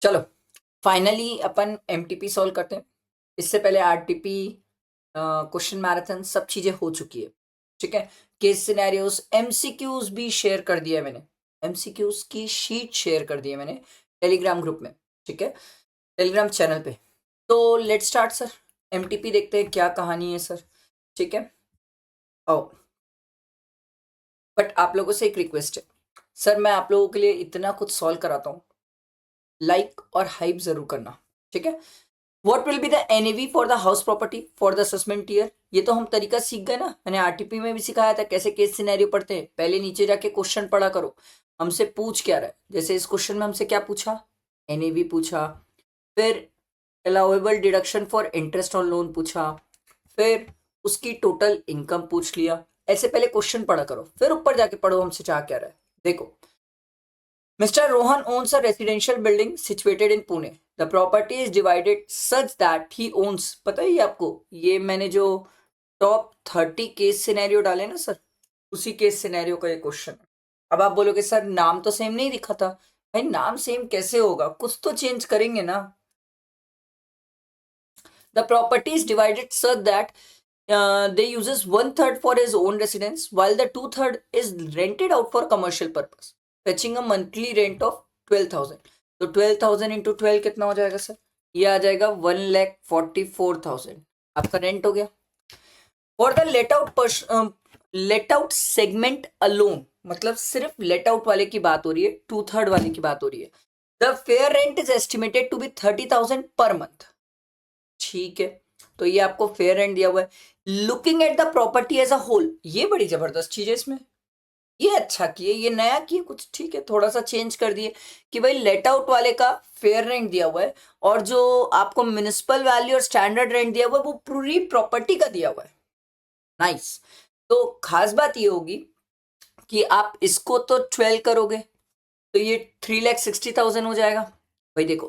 चलो फाइनली अपन MTP solve करते हैं। इससे पहले आरटीपी क्वेश्चन मैराथन सब चीजें हो चुकी है। ठीक है, केस सिनेरियोस एमसीक्यूज भी शेयर कर दिया है मैंने, एमसीक्यूज की शीट शेयर कर दी है मैंने टेलीग्राम ग्रुप में। ठीक है, टेलीग्राम चैनल पे। तो लेट्स स्टार्ट सर, एमटीपी देखते हैं क्या कहानी है सर। ठीक है, आओ। बट आप लोगों से एक रिक्वेस्ट है सर, मैं आप लोगों के लिए इतना कुछ सॉल्व कराता हूँ, लाइक और हाइप जरूर करना। ठीक है, what will be the NAV for the house property for the assessment year, ये तो हम तरीका सीख गए ना, मैंने आरटीपी में भी सिखाया था कैसे केस सिनेरियो पढ़ते हैं। पहले नीचे जाके क्वेश्चन पढ़ा करो, हमसे पूछ क्या रहा है। जैसे इस क्वेश्चन में हमसे क्या पूछा, एनएवी पूछा, फिर allowable deduction for interest on loan पूछा, फिर उसकी टोटल इनकम पूछ लिया। ऐसे पहले क्वेश्चन पढ़ा करो, फिर ऊपर जाके पढ़ो हमसे चाह क्या रहा है। देखो, Mr. Rohan owns a residential building situated in Pune. The property is divided such that he owns, पता है ये आपको, ये मैंने जो टॉप 30 केस सिनेरियो डाले ना सर, उसी केस सिनेरियो का ये क्वेश्चन है। अब आप बोलोगे सर नाम तो सेम नहीं दिखा था। भाई नाम सेम कैसे होगा, कुछ तो चेंज करेंगे ना। The property is divided such that they uses 1/3 for his own residence while the 2/3 is rented out for commercial purpose, fetching a monthly rent of 12,000. तो 12,000 इंटू 12 कितना हो जाएगा सर, ये आ जाएगा 1,44,000 आपका रेंट हो गया। For the let out segment alone, मतलब सिर्फ लेट आउट वाले की बात हो रही है, 2/3 वाले की बात हो रही है। The fair rent is estimated to be 30,000 per month. ठीक है, तो ये आपको फेयर रेंट दिया हुआ है। Looking at the property as a whole, ये बड़ी जबरदस्त चीज है इसमें, ये अच्छा किए, ये नया किए कुछ। ठीक है, थोड़ा सा चेंज कर दिए कि भाई लेट आउट वाले का फेयर रेंट दिया हुआ है और जो आपको म्युनिसिपल वैल्यू और स्टैंडर्ड रेंट दिया हुआ है वो पूरी प्रॉपर्टी का दिया हुआ है। नाइस। तो खास बात ये होगी कि आप इसको तो 12 करोगे तो ये 3,60,000 हो जाएगा। भाई देखो,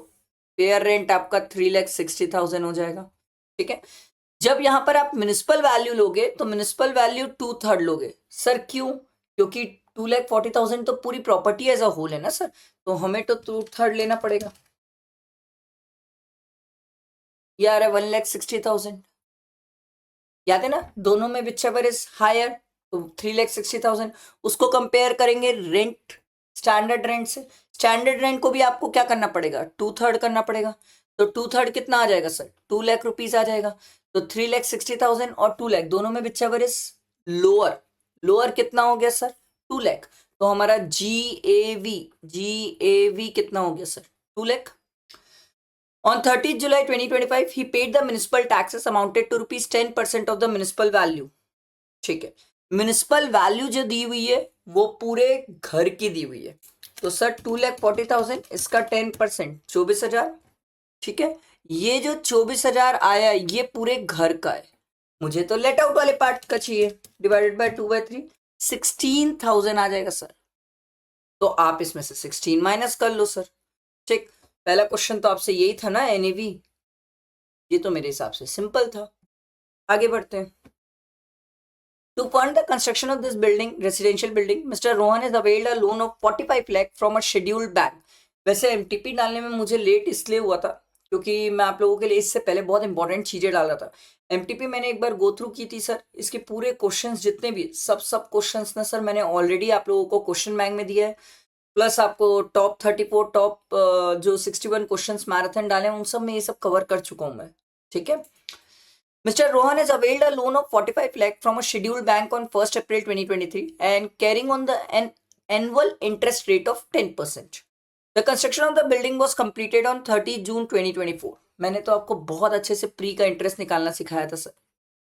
फेयर रेंट आपका 3,60,000 हो जाएगा। ठीक है, जब यहां पर आप म्युनिसिपल वैल्यू लोगे तो म्युनिसिपल वैल्यू 2/3 लोगे। सर क्यों, क्योंकि 2,40,000 तो पूरी प्रॉपर्टी एज अ होल है ना सर, तो हमें तो 2/3 लेना पड़ेगा। ये आ रहा है 1,60,000। याद है ना, दोनों में विचएवर इज हायर, तो 3,60,000। उसको कंपेयर करेंगे रेंट, स्टैंडर्ड रेंट से। स्टैंडर्ड रेंट को भी आपको क्या करना पड़ेगा, 2/3 करना पड़ेगा। तो 2/3 कितना आ जाएगा सर, 2,00,000 आ जाएगा। तो 3,60,000 और 2,00,000 दोनों में विचएवर इज लोअर, लोअर कितना हो गया सर, 2,00,000। तो हमारा जी ए वी कितना हो गया sir, 2,00,000। On 30th July 2025, he paid the municipal taxes amounted to rupees 10% of the municipal value. ठीक है, म्युनिसिपल वैल्यू जो दी हुई है वो पूरे घर की दी हुई है। तो सर 2,40,000 इसका 10% 24,000। ठीक है, ये जो 24,000 आया ये पूरे घर का है। मुझे तो लेट आउट वाले पार्ट का चाहिए, डिवाइडेड बाय 2/3, 16,000 आ जाएगा सर। तो आप इसमें से 16 माइनस कर लो सर। ठीक, पहला क्वेश्चन तो आपसे यही था ना एनएवी, ये तो मेरे हिसाब से सिंपल था। आगे बढ़ते हैं। To fund the construction of this building, residential building, Mr. Rohan has availed a loan of 45 lakh from a scheduled bank. वैसे एमटीपी डालने में मुझे लेट इसलिए हुआ था क्योंकि मैं आप लोगों के लिए इससे पहले बहुत इंपॉर्टेंट चीजें डाला था। एमटीपी मैंने एक बार गो थ्रू की थी सर, इसके पूरे क्वेश्चंस जितने भी सब क्वेश्चंस ना सर मैंने ऑलरेडी आप लोगों को क्वेश्चन बैंक में दिया है। प्लस आपको टॉप 34 टॉप जो 61 क्वेश्चंस मैराथन डाले हैं उन सब में ये सब कवर कर चुका हूं मैं। ठीक है, Mr. Rohan has availed a loan of 45 lakh from a scheduled bank on 1st April 2023 and carrying on an annual interest rate of 10%. The construction of the building was completed on 30 June 2024. मैंने तो आपको बहुत अच्छे से pre का interest निकालना सिखाया था सर।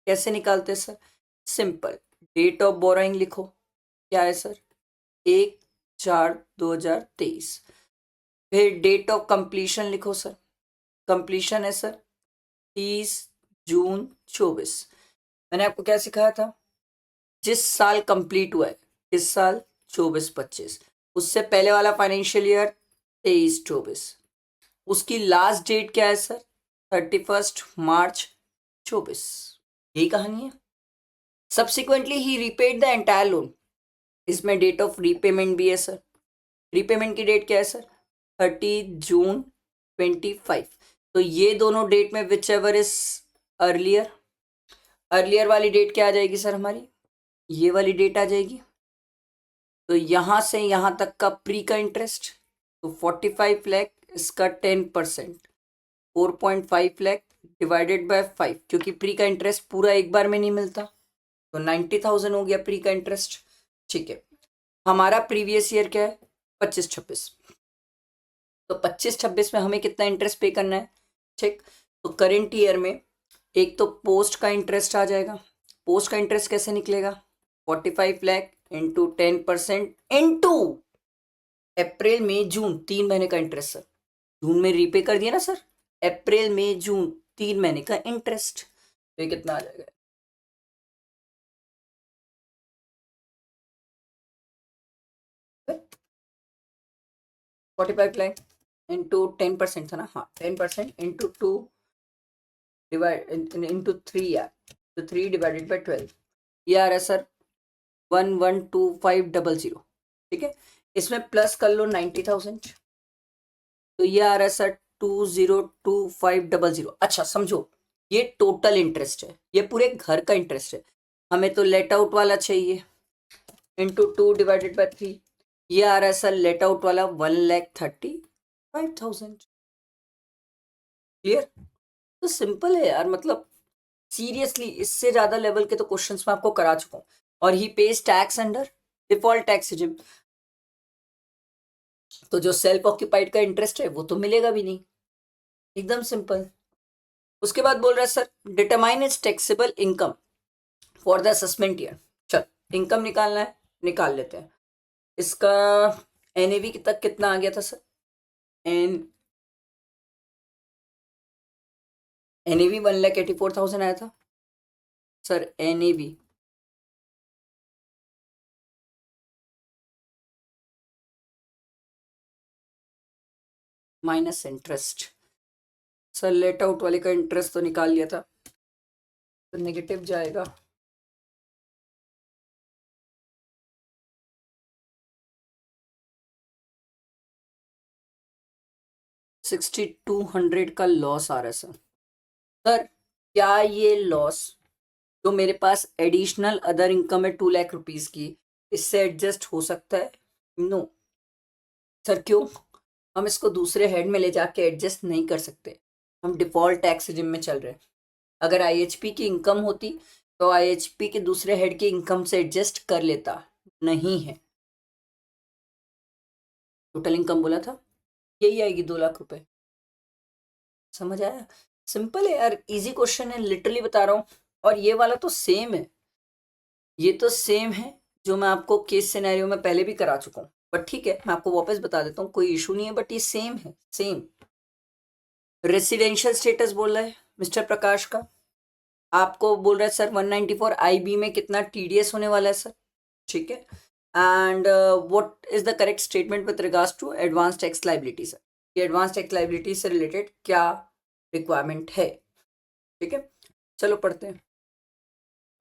कैसे निकालते sir, simple, date of borrowing लिखो, क्या है सर, 1/4/2023। फिर डेट ऑफ कंप्लीशन लिखो सर, कंप्लीशन है सर 30 जून 2024। मैंने आपको क्या सिखाया था, जिस साल कंप्लीट हुआ है, इस साल 24-25, उससे पहले वाला फाइनेंशियल ईयर 23-24, उसकी लास्ट डेट क्या है सर, 31 मार्च 2024। यही कहानी है। Subsequently he repaid the entire loan, इसमें डेट ऑफ रीपेमेंट भी है सर। रीपेमेंट की डेट क्या है सर, 30 जून 25। तो ये दोनों डेट में विच एवर इज अर्लियर वाली डेट क्या आ जाएगी सर हमारी, ये वाली डेट आ जाएगी। तो यहां से यहां तक का प्री का इंटरेस्ट, तो 45 लाख इसका 10%, 4.5 लाख डिवाइडेड बाय 5, क्योंकि प्री का इंटरेस्ट पूरा एक बार में नहीं मिलता, तो 90,000 हो गया प्री का इंटरेस्ट। ठीक है, हमारा प्रीवियस ईयर क्या है 25-26, तो 25-26 में हमें कितना इंटरेस्ट पे करना है। ठीक, तो करेंट ईयर में एक तो पोस्ट का इंटरेस्ट आ जाएगा। पोस्ट का इंटरेस्ट कैसे निकलेगा, 45 लाख इंटू 10% इंटू अप्रैल मई जून 3 महीने का इंटरेस्ट सर। जून में रीपे कर दिया ना सर, अप्रैल मई जून 3 महीने का इंटरेस्ट, तो ये कितना आ जाएगा, 45 लाख इंटू 10% था ना, हाँ 10% इंटू 2 डिवाइड इंटू 3 यार, तो 3 डिवाइडेड बाई 12, ये आ रहा है सर 112500। ठीक है, इसमें प्लस कर लो 90,000, तो ये आ रहा है सर 202500। अच्छा समझो, ये टोटल इंटरेस्ट है, ये पूरे घर का इंटरेस्ट है। हमें तो लेट आउट वाला चाहिए, इंटू 2 डिवाइडेड बाई 3, ये आ रहा है सर लेट आउट वाला 1,35,000। क्लियर, तो सिंपल है यार, मतलब सीरियसली इससे ज्यादा लेवल के तो क्वेश्चंस मैं आपको करा चुका हूँ। और he pays tax under default tax regime, तो जो सेल्फ ऑक्यूपाइड का इंटरेस्ट है वो तो मिलेगा भी नहीं, एकदम सिंपल। उसके बाद बोल रहा है sir determine is taxable income for the assessment year. चल इनकम निकालना है, निकाल लेते हैं। इसका एनएवी तक कितना आ गया था सर, एनएवी 1,84,000 आया था sir. NAV minus interest, sir let out वाले का इंटरेस्ट तो निकाल लिया था, तो नेगेटिव जाएगा, $6,200 का लॉस आ रहा है सर। सर क्या ये लॉस जो मेरे पास एडिशनल अदर इनकम है 2 लाख रुपीस की, इससे एडजस्ट हो सकता है? नो सर, क्यों? हम इसको दूसरे हेड में ले जाके एडजस्ट नहीं कर सकते, हम डिफॉल्ट टैक्स रिजिम में चल रहे हैं। अगर आईएचपी की इनकम होती तो आईएचपी के दूसरे हेड की इनकम से एडजस्ट कर लेता, नहीं है। टोटल इनकम बोला था यही आएगी 2 लाख रुपए, समझ आया? सिंपल है यार, इजी क्वेश्चन है, लिटरली बता रहा हूँ। और ये वाला तो सेम है, ये तो सेम है जो मैं आपको केस सिनेरियो में पहले भी करा चुका हूँ, बट ठीक है मैं आपको वापस बता देता हूँ, कोई इशू नहीं है, बट ये सेम है, सेम। रेसिडेंशियल स्टेटस बोल रहा है मिस्टर प्रकाश का, आपको बोल रहा है सर 194 आईबी में कितना टीडीएस होने वाला है सर। ठीक है, and what is the correct statement with regards to advance tax liability sir, ये एडवांस टैक्स लाइबिलिटी से रिलेटेड क्या रिक्वायरमेंट है। ठीक है, चलो पढ़ते हैं।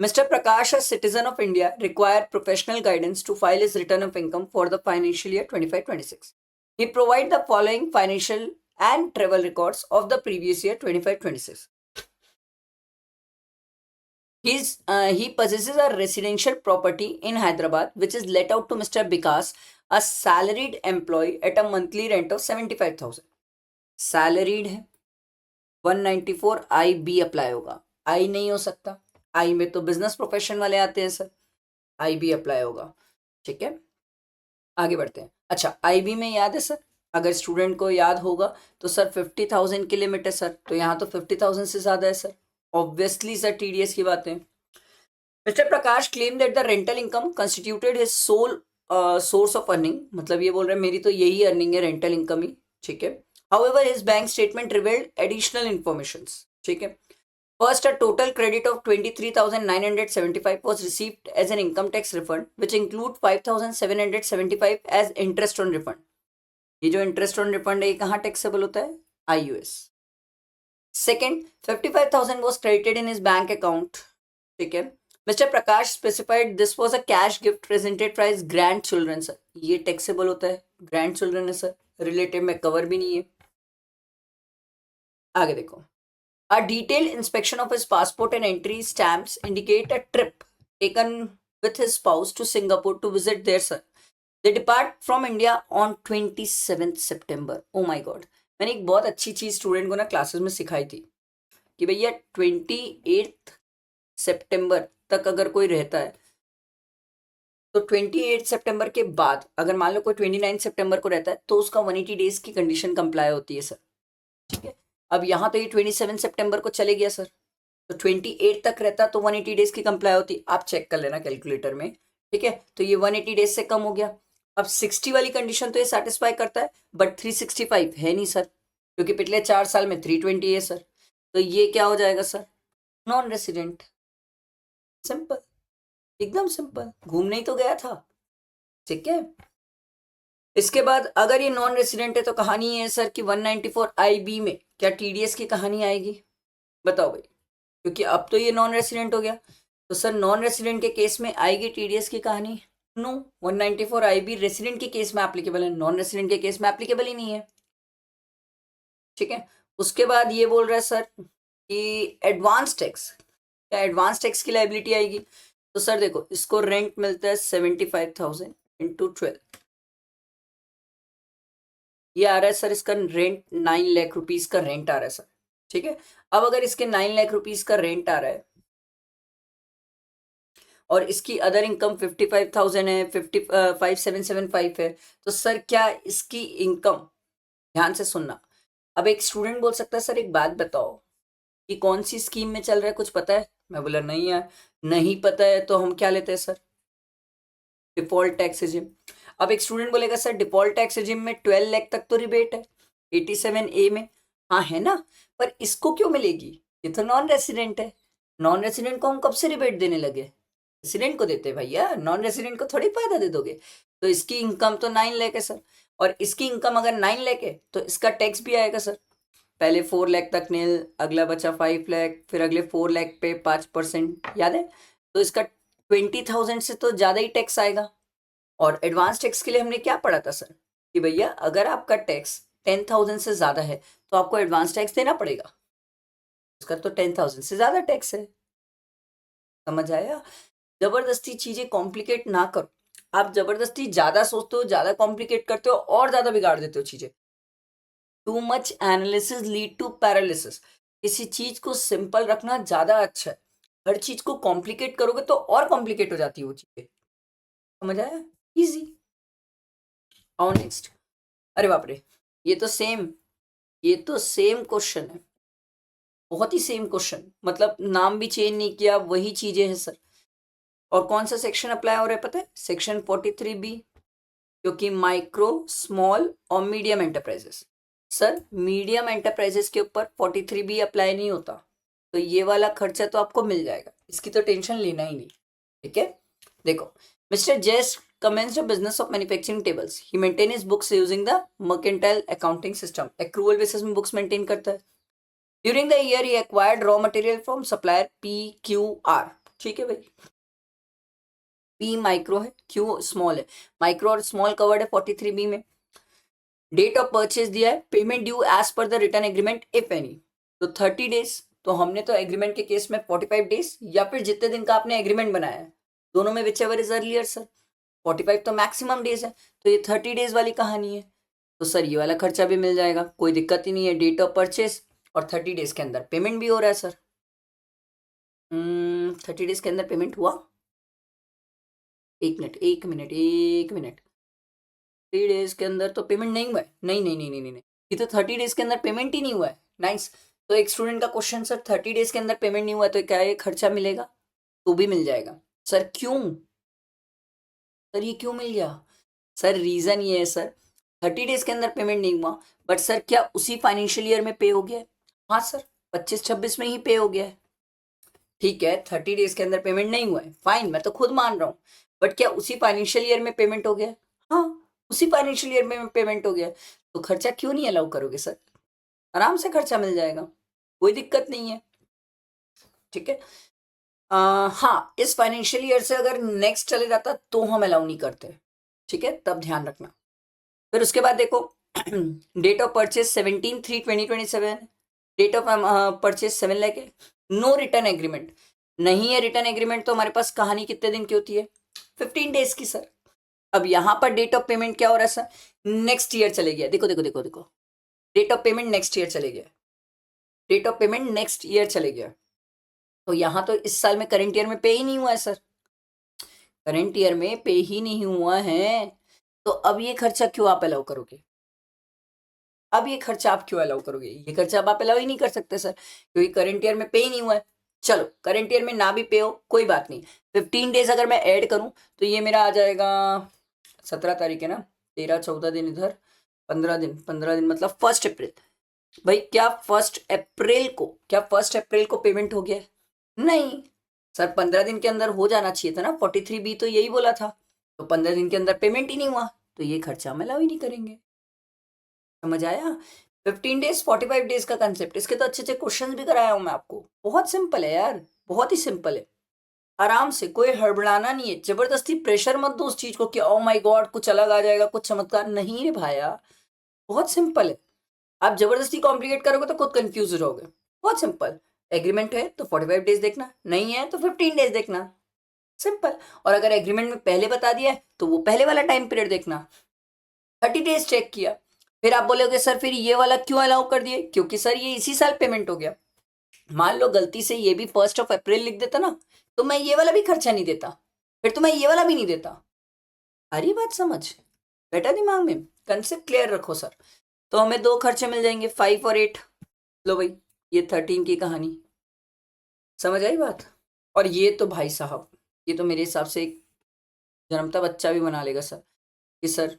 Mr. Prakash, a citizen of India, required professional guidance to file his return of income for the financial year 25-26. He provided the following financial and travel records of the previous year 25-26. He possesses a residential property in Hyderabad which is let out to Mr. Bikas, a salaried employee, at a monthly rent of 75,000. Salaried है, 194 IB apply होगा, आई नहीं हो सकता, आई में तो business profession वाले आते हैं सर, आई बी अप्लाई होगा। ठीक है, आगे बढ़ते हैं। अच्छा आईबी में याद है सर, अगर स्टूडेंट को याद होगा तो सर 50,000 की लिमिट है सर, तो यहाँ तो 50,000 से ज्यादा है सर, ऑब्वियसली सर टीडीएस की बातें। Mister Prakash claim that the rental income constituted his sole source of earning, मतलब ये बोल रहे हैं मेरी तो यही अर्निंग है, रेंटल इनकम ही। ठीक है, however his bank statement revealed additional informations. ठीक है, first, a total credit of 23,975 was received as an income tax refund, which include 5,775 as interest on refund. ये जो interest on refund है ये कहाँ taxable होता है? IUS. Second, 55,000 was credited in his bank account. ठीक है, Mr. Prakash specified this was a cash gift presented by his grandchildren sir. ये taxable होता है, grandchildren है sir, relative में cover भी नहीं है। आगे देखो, a detailed inspection of his passport and entry stamps indicate a trip taken with his spouse to Singapore to visit their son. They depart from India on 27th September. Oh my God. मैंने एक बहुत अच्छी चीज student को ना classes में सिखाई थी कि भैया 28 सितंबर तक अगर कोई रहता है तो 28 सितंबर के बाद अगर मान लो कोई 29 सितंबर को रहता है तो उसका 180 डेज की कंडीशन कंप्लाई होती है सर। ठीक है, अब यहाँ तो ये 27 सितंबर को चले गया सर, तो 28 तक रहता तो 180 डेज की कंप्लाई होती, आप चेक कर लेना कैलकुलेटर में। ठीक है, तो ये 180 डेज से कम हो गया। अब 60 वाली कंडीशन तो ये सेटिस्फाई करता है, बट 365 है नहीं सर, क्योंकि पिछले 4 साल में 320 है सर, तो ये क्या हो जाएगा सर, नॉन रेसिडेंट। सिंपल, एकदम सिंपल, घूमने ही तो गया था। ठीक है, इसके बाद अगर ये नॉन रेसिडेंट है तो कहानी है सर कि 194 IB में क्या TDS की कहानी आएगी, बताओ भाई, क्योंकि अब तो ये नॉन रेसिडेंट हो गया, तो सर नॉन रेसिडेंट के केस में आएगी TDS की कहानी? नो, 194 IB रेसिडेंट के केस में एप्लीकेबल है, नॉन रेसिडेंट के केस में एप्लीकेबल ही नहीं है। ठीक है, उसके बाद ये बोल रहा है सर कि एडवांस टैक्स, क्या एडवांस टैक्स की लाइबिलिटी आएगी? तो सर देखो, इसको रेंट मिलता है 75,000 इंटू 12, ये आ रहा है सर इसका रेंट 9 लाख रुपीज का रेंट आ रहा है सर। ठीक है, अब अगर इसके 9 लाख रुपीज का रेंट आ रहा है और इसकी अदर इनकम 55,000 है, 5775 है, तो सर क्या इसकी इनकम, ध्यान से सुनना, अब एक स्टूडेंट बोल सकता है सर एक बात बताओ कि कौन सी स्कीम में चल रहा है, कुछ पता है? मैं बोला नहीं यार, नहीं पता है तो हम क्या लेते हैं सर, डिफॉल्ट टैक्स रिजिम। अब एक स्टूडेंट बोलेगा सर डिफॉल्ट टैक्स रिजिम में 12 लाख तक तो रिबेट है 87A में, हाँ है ना, पर इसको क्यों मिलेगी, ये तो नॉन रेसिडेंट है, नॉन रेसिडेंट को हम कब से रिबेट देने लगे, रेसिडेंट को देते भैया, नॉन रेसिडेंट को थोड़ी फायदा दे दोगे। तो इसकी इनकम तो 9 लाख है सर, और इसकी इनकम अगर 9 लाख है तो इसका टैक्स भी आएगा सर, पहले 4 लाख तक नील, अगला बचा 5 लाख, फिर अगले 4 लाख पे 5%, याद है? तो इसका 20,000 से तो ज़्यादा ही टैक्स आएगा। और एडवांस टैक्स के लिए हमने क्या पढ़ा था सर कि भैया अगर आपका टैक्स 10,000 से ज़्यादा है तो आपको एडवांस टैक्स देना पड़ेगा, उसका तो 10,000 से ज़्यादा टैक्स है। समझ आया? जबरदस्ती चीज़ें कॉम्प्लिकेट ना करो, आप जबरदस्ती ज़्यादा सोचते हो, ज़्यादा कॉम्प्लिकेट करते हो और ज़्यादा बिगाड़ देते हो चीज़ें। Too much analysis lead to paralysis, किसी चीज को सिंपल रखना ज्यादा अच्छा है, हर चीज को कॉम्प्लिकेट करोगे तो और कॉम्प्लिकेट हो जाती है वो चीजें। समझ आया? इजी। और नेक्स्ट, अरे बाप रे, ये तो सेम, ये तो सेम क्वेश्चन है, बहुत ही सेम क्वेश्चन, मतलब नाम भी चेंज नहीं किया, वही चीजें हैं सर। और कौन सा सेक्शन अप्लाई हो रहा है पता है? सेक्शन 43B, क्योंकि माइक्रो, स्मॉल और medium enterprises, sir medium enterprises के ऊपर 43B अप्लाई नहीं होता, तो ये वाला खर्चा तो आपको मिल जाएगा, इसकी तो टेंशन लेना ही नहीं। ठीक है, देखो, मिस्टर जेस commenced a business of manufacturing tables. He maintain his books using the mercantile accounting system. Accrual basis में books maintain करता है। During the year he acquired raw material from supplier PQR. ठीक है भाई, P माइक्रो है, Q small है, micro और small covered है 43B में। डेट ऑफ परचेज दिया है, payment due as per the return agreement if any, तो 30 डेज, तो हमने तो एग्रीमेंट के केस में 45 डेज या फिर जितने दिन का आपने एग्रीमेंट बनाया है, दोनों में which ever is earlier sir, 45 तो मैक्सिमम डेज है, तो ये 30 डेज वाली कहानी है, तो सर ये वाला खर्चा भी मिल जाएगा, कोई दिक्कत ही नहीं है, डेट ऑफ परचेज और 30 डेज के अंदर पेमेंट भी हो रहा है सर। 30 डेज के अंदर पेमेंट हुआ, एक मिनट एक मिनट एक मिनट, 3 डेज के अंदर तो पेमेंट नहीं हुआ है, नहीं नहीं नहीं नहीं नहीं, ये तो 30 डेज के अंदर पेमेंट ही नहीं हुआ है। नाइस, तो एक स्टूडेंट का क्वेश्चन सर 30 डेज के अंदर पेमेंट नहीं हुआ है तो क्या ये खर्चा मिलेगा? तो भी मिल जाएगा सर, क्यों सर, ये क्यों मिल गया सर? रीजन ये है सर, 30 डेज के अंदर पेमेंट नहीं हुआ, बट सर क्या उसी फाइनेंशियल ईयर में पे हो गया है? हाँ सर, 25-26 में ही पे हो गया है। ठीक है, 30 डेज के अंदर पेमेंट नहीं हुआ है, फाइन, मैं तो खुद मान रहा हूँ, बट क्या उसी फाइनेंशियल ईयर में पेमेंट हो गया है? हाँ, उसी फाइनेंशियल ईयर में पेमेंट हो गया है, तो खर्चा क्यों नहीं अलाउ करोगे सर? आराम से खर्चा मिल जाएगा, कोई दिक्कत नहीं है। ठीक है, हाँ, इस फाइनेंशियल ईयर से अगर नेक्स्ट चले जाता तो हम अलाउ नहीं करते। ठीक है, तब ध्यान रखना। फिर उसके बाद देखो, date of purchase 17/3/2027, date of purchase 7 lakh है, नो रिटर्न एग्रीमेंट, नहीं है रिटर्न एग्रीमेंट, तो हमारे पास कहानी कितने दिन की होती है? 15 डेज की सर। अब यहां पर डेट ऑफ पेमेंट क्या हो रहा है सर? नेक्स्ट ईयर चले गया, देखो देखो देखो देखो, date of payment next year चले गया, date of payment next year चले गया, तो यहां तो इस साल में करंट ईयर में पे ही नहीं हुआ है सर, करंट ईयर में पे ही नहीं हुआ है, तो अब ये खर्चा क्यों आप अलाउ करोगे? अब ये खर्चा आप क्यों अलाउ करोगे? ये खर्चा अब आप अलाउ ही नहीं कर सकते सर, क्योंकि करंट ईयर में पे ही नहीं हुआ है। चलो करंट ईयर में ना भी पे हो कोई बात नहीं, 15 डेज अगर मैं ऐड करूं तो ये मेरा आ जाएगा 17 तारीख है ना, 13-14 दिन इधर, 15 दिन, 15 दिन मतलब 1 अप्रैल। भाई क्या फर्स्ट अप्रैल को पेमेंट हो गया है? नहीं सर, 15 दिन के अंदर हो जाना चाहिए था ना, 43B तो यही बोला था, तो 15 दिन के अंदर पेमेंट ही नहीं हुआ, तो ये खर्चा हम अलाउ ही नहीं करेंगे। समझ आया? 15 डेज 45 डेज का कंसेप्ट, इसके तो अच्छे अच्छे क्वेश्चन भी कराया हूं मैं आपको, बहुत सिंपल है यार, बहुत ही सिंपल है, आराम से, कोई हड़बड़ाना नहीं है, जबरदस्ती प्रेशर मत दो उस चीज को कि ओ माय गॉड कुछ अलग आ जाएगा, कुछ चमत्कार नहीं रे भाया, बहुत सिंपल है। आप जबरदस्ती कॉम्प्लिकेट करोगे तो खुद कंफ्यूज हो जाओगे, बहुत सिंपल। एग्रीमेंट है तो 45 डेज देखना, नहीं है तो 15 डेज देखना, सिंपल। और अगर एग्रीमेंट में पहले बता दिया है तो वो पहले वाला टाइम पीरियड देखना, 30 डेज चेक किया, फिर आप बोलोगे सर फिर ये वाला क्यों अलाउ कर दिए? क्योंकि सर ये इसी साल पेमेंट हो गया, मान लो गलती से ये भी 1 अप्रैल लिख देता ना, तो मैं ये वाला भी खर्चा नहीं देता, फिर तो मैं ये वाला भी नहीं देता। अरे बात समझ, बेटा दिमाग में कंसेप्ट क्लियर रखो सर। तो हमें दो खर्चे मिल जाएंगे, 5 और 8। लो भाई, ये 13 की कहानी, समझ आई बात? और ये तो भाई साहब, ये तो मेरे हिसाब से एक जन्मता बच्चा भी बना लेगा सर, कि सर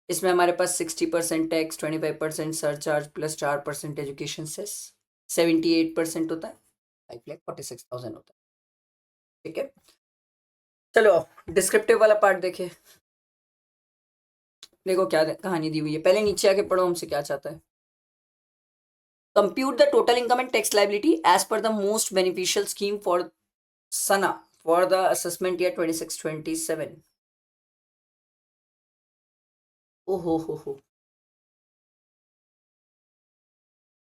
इसमें हमारे पास 60% tax, 25% surcharge plus 4% education cess, 78% होता है, 5,46,000 होता है। ठीक है, चलो डिस्क्रिप्टिव वाला पार्ट देखे, देखो क्या कहानी दी हुई है, पहले नीचे आके पढ़ो हमसे क्या चाहता है। Compute the total income and tax liability as per the most beneficial scheme for Sana for the assessment year 26-27। ओहो हो,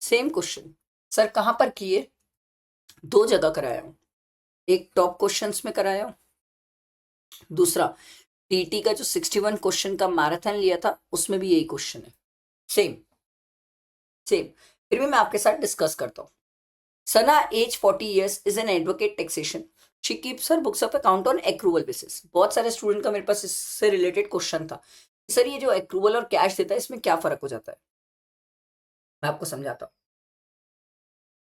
सेम क्वेश्चन सर, कहां पर किए? दो जगह कराया हूं, एक टॉप क्वेश्चंस में कराया हूं, दूसरा टीटी का जो 61 क्वेश्चन का मैराथन लिया था उसमें भी यही क्वेश्चन है, सेम सेम। फिर भी मैं आपके साथ डिस्कस करता हूँ। Sana age 40 years is an advocate taxation, she keeps her books of account on accrual basis. बहुत सारे स्टूडेंट का मेरे पास इससे रिलेटेड क्वेश्चन था, सर ये जो एक्रूवल और कैश देता है इसमें क्या फर्क हो जाता है? मैं आपको समझाता हूँ।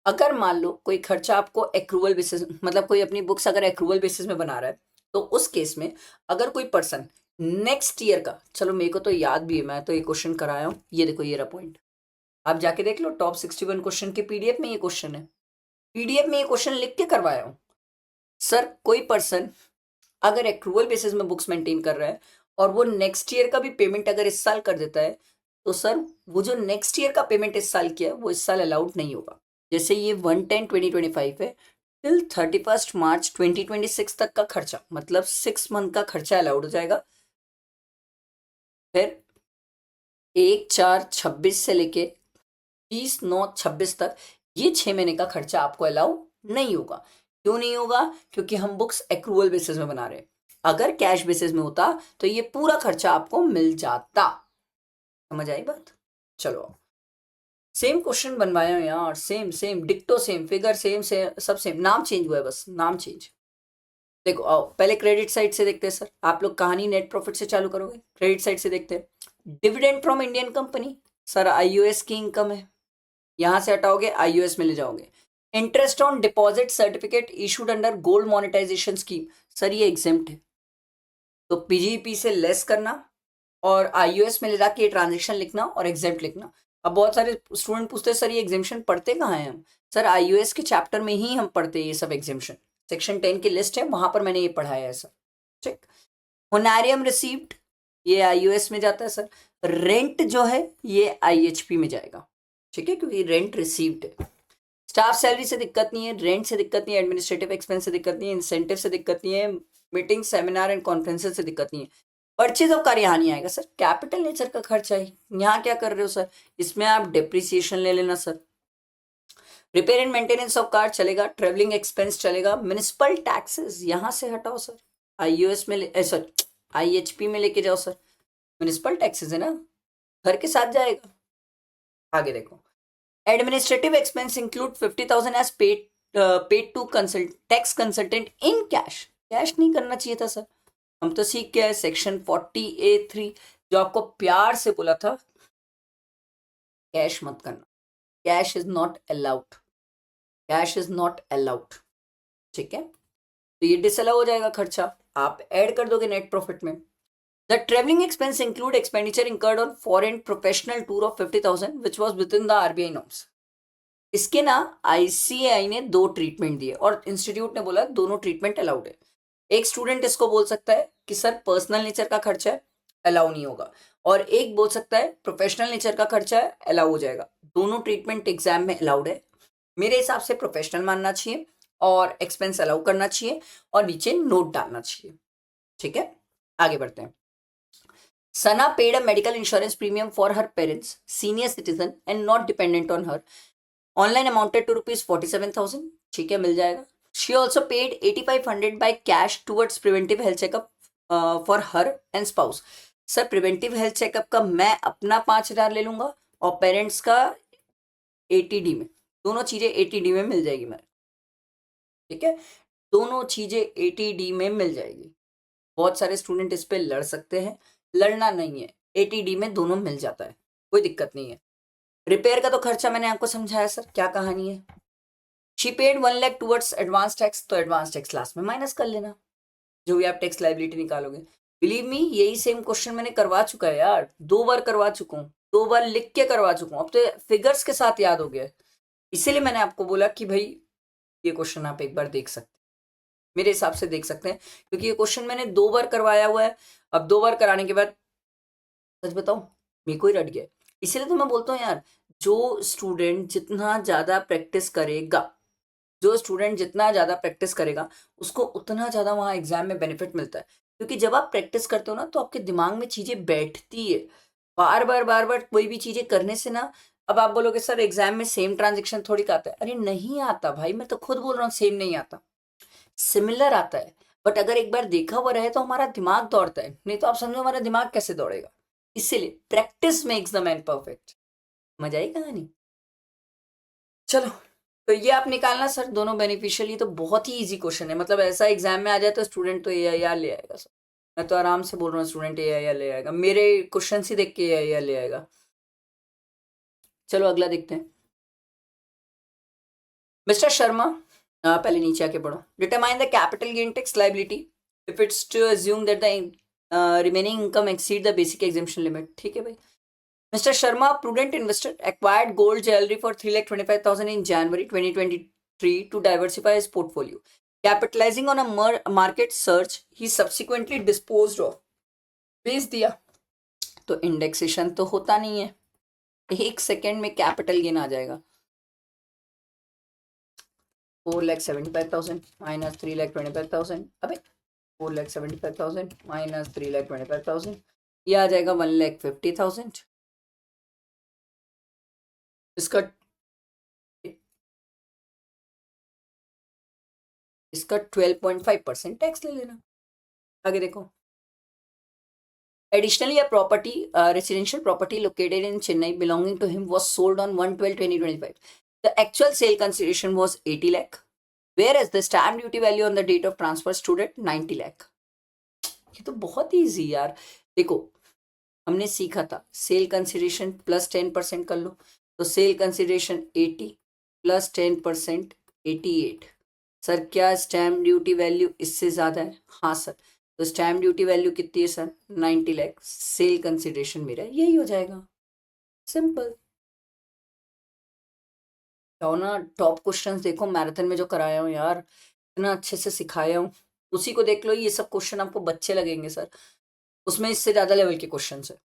अगर मान लो कोई खर्चा आपको एक्रूवल बेसिस, मतलब कोई अपनी बुक्स अगर एक्रूवल बेसिस में बना रहा है, तो उस केस में अगर कोई पर्सन नेक्स्ट ईयर का, चलो मेरे को तो याद भी है, मैं तो ये क्वेश्चन कराया हूँ, ये देखो ये रहा पॉइंट, आप जाके देख लो टॉप 61 क्वेश्चन के पीडीएफ में ये क्वेश्चन है, पीडीएफ में ये क्वेश्चन लिख के करवाया हूँ। सर कोई पर्सन अगर एक्रूवल बेसिस में बुक्स मेंटेन कर रहा है और वो नेक्स्ट ईयर का भी पेमेंट अगर इस साल कर देता है, तो सर वो जो नेक्स्ट ईयर का पेमेंट इस साल किया है वो इस साल अलाउड नहीं होगा। जैसे ये 1/10/2025 है, टिल 31 मार्च 2026 तक का खर्चा, मतलब 6 मंथ का खर्चा अलाउड हो जाएगा। फिर 1/4/26 से लेके 30/9/26 तक ये 6 महीने का खर्चा आपको अलाउ नहीं होगा। क्यों नहीं होगा? क्योंकि हम बुक्स एक्रूवल बेसिस में बना रहे हैं, अगर कैश बेसिस में होता तो ये पूरा खर्चा आपको मिल जाता। समझ आई बात? चलो सेम क्वेश्चन बनवाया हूं यार, सेम सेम डिक्टो सेम, फिगर सेम से सब सेम, नाम चेंज हुआ है बस, नाम चेंज। देखो आओ पहले क्रेडिट साइड से देखते हैं सर, आप लोग कहानी नेट प्रॉफिट से चालू करोगे, क्रेडिट साइड से देखते हैं। Dividend from Indian company, sir आईयूएस की इनकम है, यहां से हटाओगे आईयूएस में ले जाओगे। Interest on deposit certificate issued under gold monetisation scheme, sir ये एग्जेम्प्ट है, तो पीजीपी से लेस करना और आईयूएस में ले जाके ये ट्रांजेक्शन लिखना और एग्जेम्प्ट लिखना। अब बहुत सारे स्टूडेंट पूछते हैं सर ये एग्जेम्पशन पढ़ते कहाँ हैं हम? सर आईयूएस के चैप्टर में ही हम पढ़ते हैं ये सब एग्जेम्पशन, सेक्शन 10 की लिस्ट है वहां पर मैंने ये पढ़ाया है सर। ठीक, होनारियम रिसीव्ड ये आईयूएस में जाता है सर, रेंट जो है ये आईएचपी में जाएगा, ठीक है, क्योंकि रेंट रिसीव्ड है। स्टाफ सैलरी से दिक्कत नहीं है, रेंट से दिक्कत नहीं है, एडमिनिस्ट्रेटिव एक्सपेंस से दिक्कत नहीं है, इंसेंटिव से दिक्कत नहीं है, मीटिंग सेमिनार एंड कॉन्फ्रेंसेस से दिक्कत नहीं है। परचेज ऑफ कार यहाँ नहीं आएगा सर, कैपिटल नेचर का खर्चा है। यहाँ क्या कर रहे हो सर, इसमें आप डेप्रिसिएशन ले लेना sir, repair and maintenance of car चलेगा, ट्रेवलिंग एक्सपेंस चलेगा, म्युनिसिपल टैक्सेस यहां से हटाओ सर, आईयूएस में सर आईएचपी में लेके जाओ सर, म्युनिसिपल टैक्सेस है ना, घर के साथ जाएगा। आगे देखो, administrative expense include 50,000 as paid to consult tax consultant in cash. Cash नहीं करना चाहिए था सर, हम तो सीख गए सेक्शन 40A3 जो आपको प्यार से बोला था कैश मत करना, cash is not allowed, cash is not allowed, ठीक है। तो ये डिसअलाउ हो जाएगा खर्चा, आप ऐड कर दोगे नेट प्रॉफिट में। The travelling expense include expenditure incurred on foreign professional tour of 50,000 which was with in the RBI norms. इसके ना आईसीएआई ने 2 ट्रीटमेंट दिए और इंस्टीट्यूट ने बोला दोनों ट्रीटमेंट अलाउड है। एक स्टूडेंट इसको बोल सकता है कि सर पर्सनल नेचर का खर्चा है, अलाउ नहीं होगा, और एक बोल सकता है प्रोफेशनल नेचर का खर्चा है, अलाउ हो जाएगा। दोनों ट्रीटमेंट एग्जाम में अलाउड है। मेरे हिसाब से प्रोफेशनल मानना चाहिए और एक्सपेंस अलाउ करना चाहिए और नीचे नोट डालना चाहिए, ठीक है। आगे बढ़ते हैं। Sana paid a medical insurance premium for her parents, senior citizen and not dependent on her, online amounted to ₹47,000, ठीक है, मिल जाएगा। She also paid 8,500 by cash towards preventive health checkup for her and spouse. Sir preventive health checkup का मैं अपना 5,000 ले लूंगा और पेरेंट्स का एटीडी में, दोनों चीजें एटीडी में मिल जाएगी मेरे, ठीक है, दोनों चीजें एटीडी में मिल जाएगी। बहुत सारे स्टूडेंट इस पे लड़ सकते हैं, लड़ना नहीं है, एटीडी में दोनों मिल जाता है, कोई दिक्कत नहीं है। रिपेयर का तो खर्चा मैंने आपको समझाया सर, क्या कहानी है। She paid 1 lakh towards advance tax, तो एडवांस टैक्स लास्ट में माइनस कर लेना जो भी आप टैक्स लाइबिलिटी निकालोगे। बिलीव मी यही सेम क्वेश्चन मैंने करवा चुका है यार, 2 बार करवा चुका हूँ, 2 बार लिख के करवा चुका हूँ, अब तो फिगर्स के साथ याद हो गया। इसीलिए मैंने आपको बोला कि भाई ये क्वेश्चन आप एक बार देख सकते हैं, मेरे हिसाब से देख सकते हैं, क्योंकि ये क्वेश्चन मैंने 2 बार करवाया हुआ है। अब 2 बार कराने के बाद सच बताऊं मेरे को ही रट गया। इसीलिए तो मैं बोलता हूँ यार, जो स्टूडेंट जितना ज्यादा प्रैक्टिस करेगा, जो स्टूडेंट जितना ज्यादा प्रैक्टिस करेगा उसको उतना ज्यादा वहां एग्जाम में बेनिफिट मिलता है। क्योंकि जब आप प्रैक्टिस करते हो ना तो आपके दिमाग में चीजें बैठती है, बार बार कोई भी चीजें करने से ना। अब आप बोलोगे सर एग्जाम में सेम ट्रांजेक्शन थोड़ी का आता है, अरे नहीं आता भाई, मैं तो खुद बोल रहा हूँ सेम नहीं आता, सिमिलर आता है। बट अगर एक बार देखा हुआ रहे तो हमारा दिमाग दौड़ता है, नहीं तो आप समझो हमारा दिमाग कैसे दौड़ेगा। इसीलिए practice makes the man perfect. मजा आई कहानी। चलो, तो ये आप निकालना सर दोनों बेनिफिशियल, ये तो बहुत ही इजी क्वेश्चन है, मतलब ऐसा एग्जाम में आ जाए तो स्टूडेंट तो AIR ले आएगा सर, मैं तो आराम से बोल रहा हूँ स्टूडेंट AIR ले आएगा, मेरे क्वेश्चन ही देख के AIR ले आएगा। चलो अगला देखते हैं। मिस्टर शर्मा, पहले नीचे आके पढ़ो। Determine the capital gain tax liability if it's to assume that the remaining income exceed the basic exemption limit, ठीक है भाई। Mr. Sharma, prudent investor, acquired gold jewelry for 3,25,000 in January 2023 to diversify his portfolio. Capitalizing on a market surge, he subsequently disposed of. बेच दिया, तो indexation तो होता नहीं है, 1 सेकेंड में कैपिटल गेन आ जाएगा। 4,75,000 माइनस 3,25,000, अबे 4,75,000 माइनस 3,25,000, ये आ जाएगा 1,50,000। इसका 12.5% टैक्स ले लेना। आगे देखो। Additionally, a property, residential property located in Chennai belonging to him was sold on 1/12/2025. The actual sale consideration was 80 lakh, whereas the stamp duty value on the date of transfer stood at 90 lakh. ये तो बहुत ही easy यार। देखो हमने सीखा था sale consideration plus 10% कर लो, तो सेल कंसिडरेशन 80 प्लस 10% 88। सर क्या स्टैम्प ड्यूटी वैल्यू इससे ज़्यादा है? हाँ सर, तो स्टैम्प ड्यूटी वैल्यू कितनी है सर? 90 लाख। सेल कंसिडरेशन मेरा यही हो जाएगा, सिंपल। जाओ ना टॉप क्वेश्चंस देखो मैराथन में जो कराया हूँ यार, इतना अच्छे से सिखाया हूँ, उसी को देख लो। ये सब क्वेश्चन आपको बच्चे लगेंगे सर, उसमें इससे ज़्यादा लेवल के क्वेश्चन है।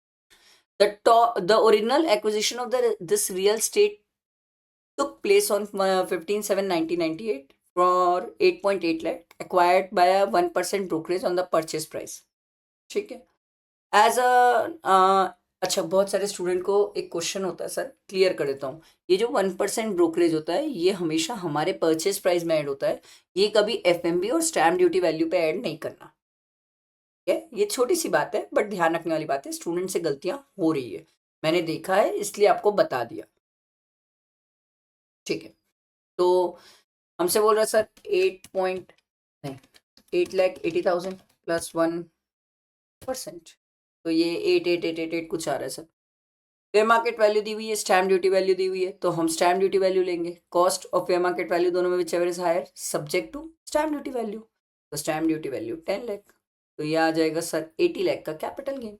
The original acquisition of this real estate took place on 15/7/1998 for 8.8 lakh, acquired by a 1% brokerage on the purchase price, ठीक है। As a अच्छा, बहुत सारे स्टूडेंट को एक क्वेश्चन होता है सर, क्लियर कर देता हूँ। ये जो 1% ब्रोकरेज होता है ये हमेशा हमारे परचेज प्राइस में ऐड होता है, ये कभी एफएमबी और स्टैम्प ड्यूटी वैल्यू पे ऐड नहीं करना। ठीक है, ये छोटी सी बात है बट ध्यान रखने वाली बात है, स्टूडेंट से गलतियां हो रही है, मैंने देखा है इसलिए आपको बता दिया। ठीक है, तो हमसे बोल रहा है सर 8,80,000 प्लस 1%, तो ये 8,8,888 कुछ आ रहा है सर। फेयर मार्केट वैल्यू दी हुई है, स्टैम्प ड्यूटी वैल्यू दी हुई है, तो हम स्टैम्प ड्यूटी वैल्यू लेंगे। कॉस्ट और फेयर मार्केट वैल्यू दोनों में whichever is higher subject to stamp duty value, तो स्टैम्प ड्यूटी वैल्यू 10 लाख, तो ये आ जाएगा सर 80 लाख का कैपिटल गेन।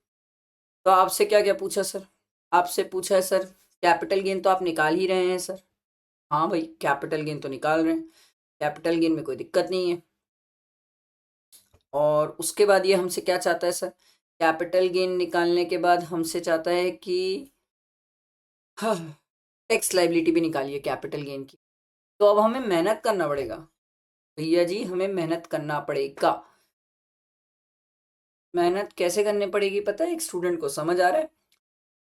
तो आपसे क्या क्या पूछा सर? आपसे पूछा है सर कैपिटल गेन तो आप निकाल ही रहे हैं सर। हाँ भाई, कैपिटल गेन तो निकाल रहे हैं, कैपिटल गेन में कोई दिक्कत नहीं है। और उसके बाद ये हमसे क्या चाहता है सर? कैपिटल गेन निकालने के बाद हमसे चाहता है कि हाँ, टैक्स लाइबिलिटी भी निकालिए कैपिटल गेन की। तो अब हमें मेहनत करना पड़ेगा भैया जी, हमें मेहनत करना पड़ेगा। मेहनत कैसे करनी पड़ेगी पता है एक स्टूडेंट को समझ आ रहा है?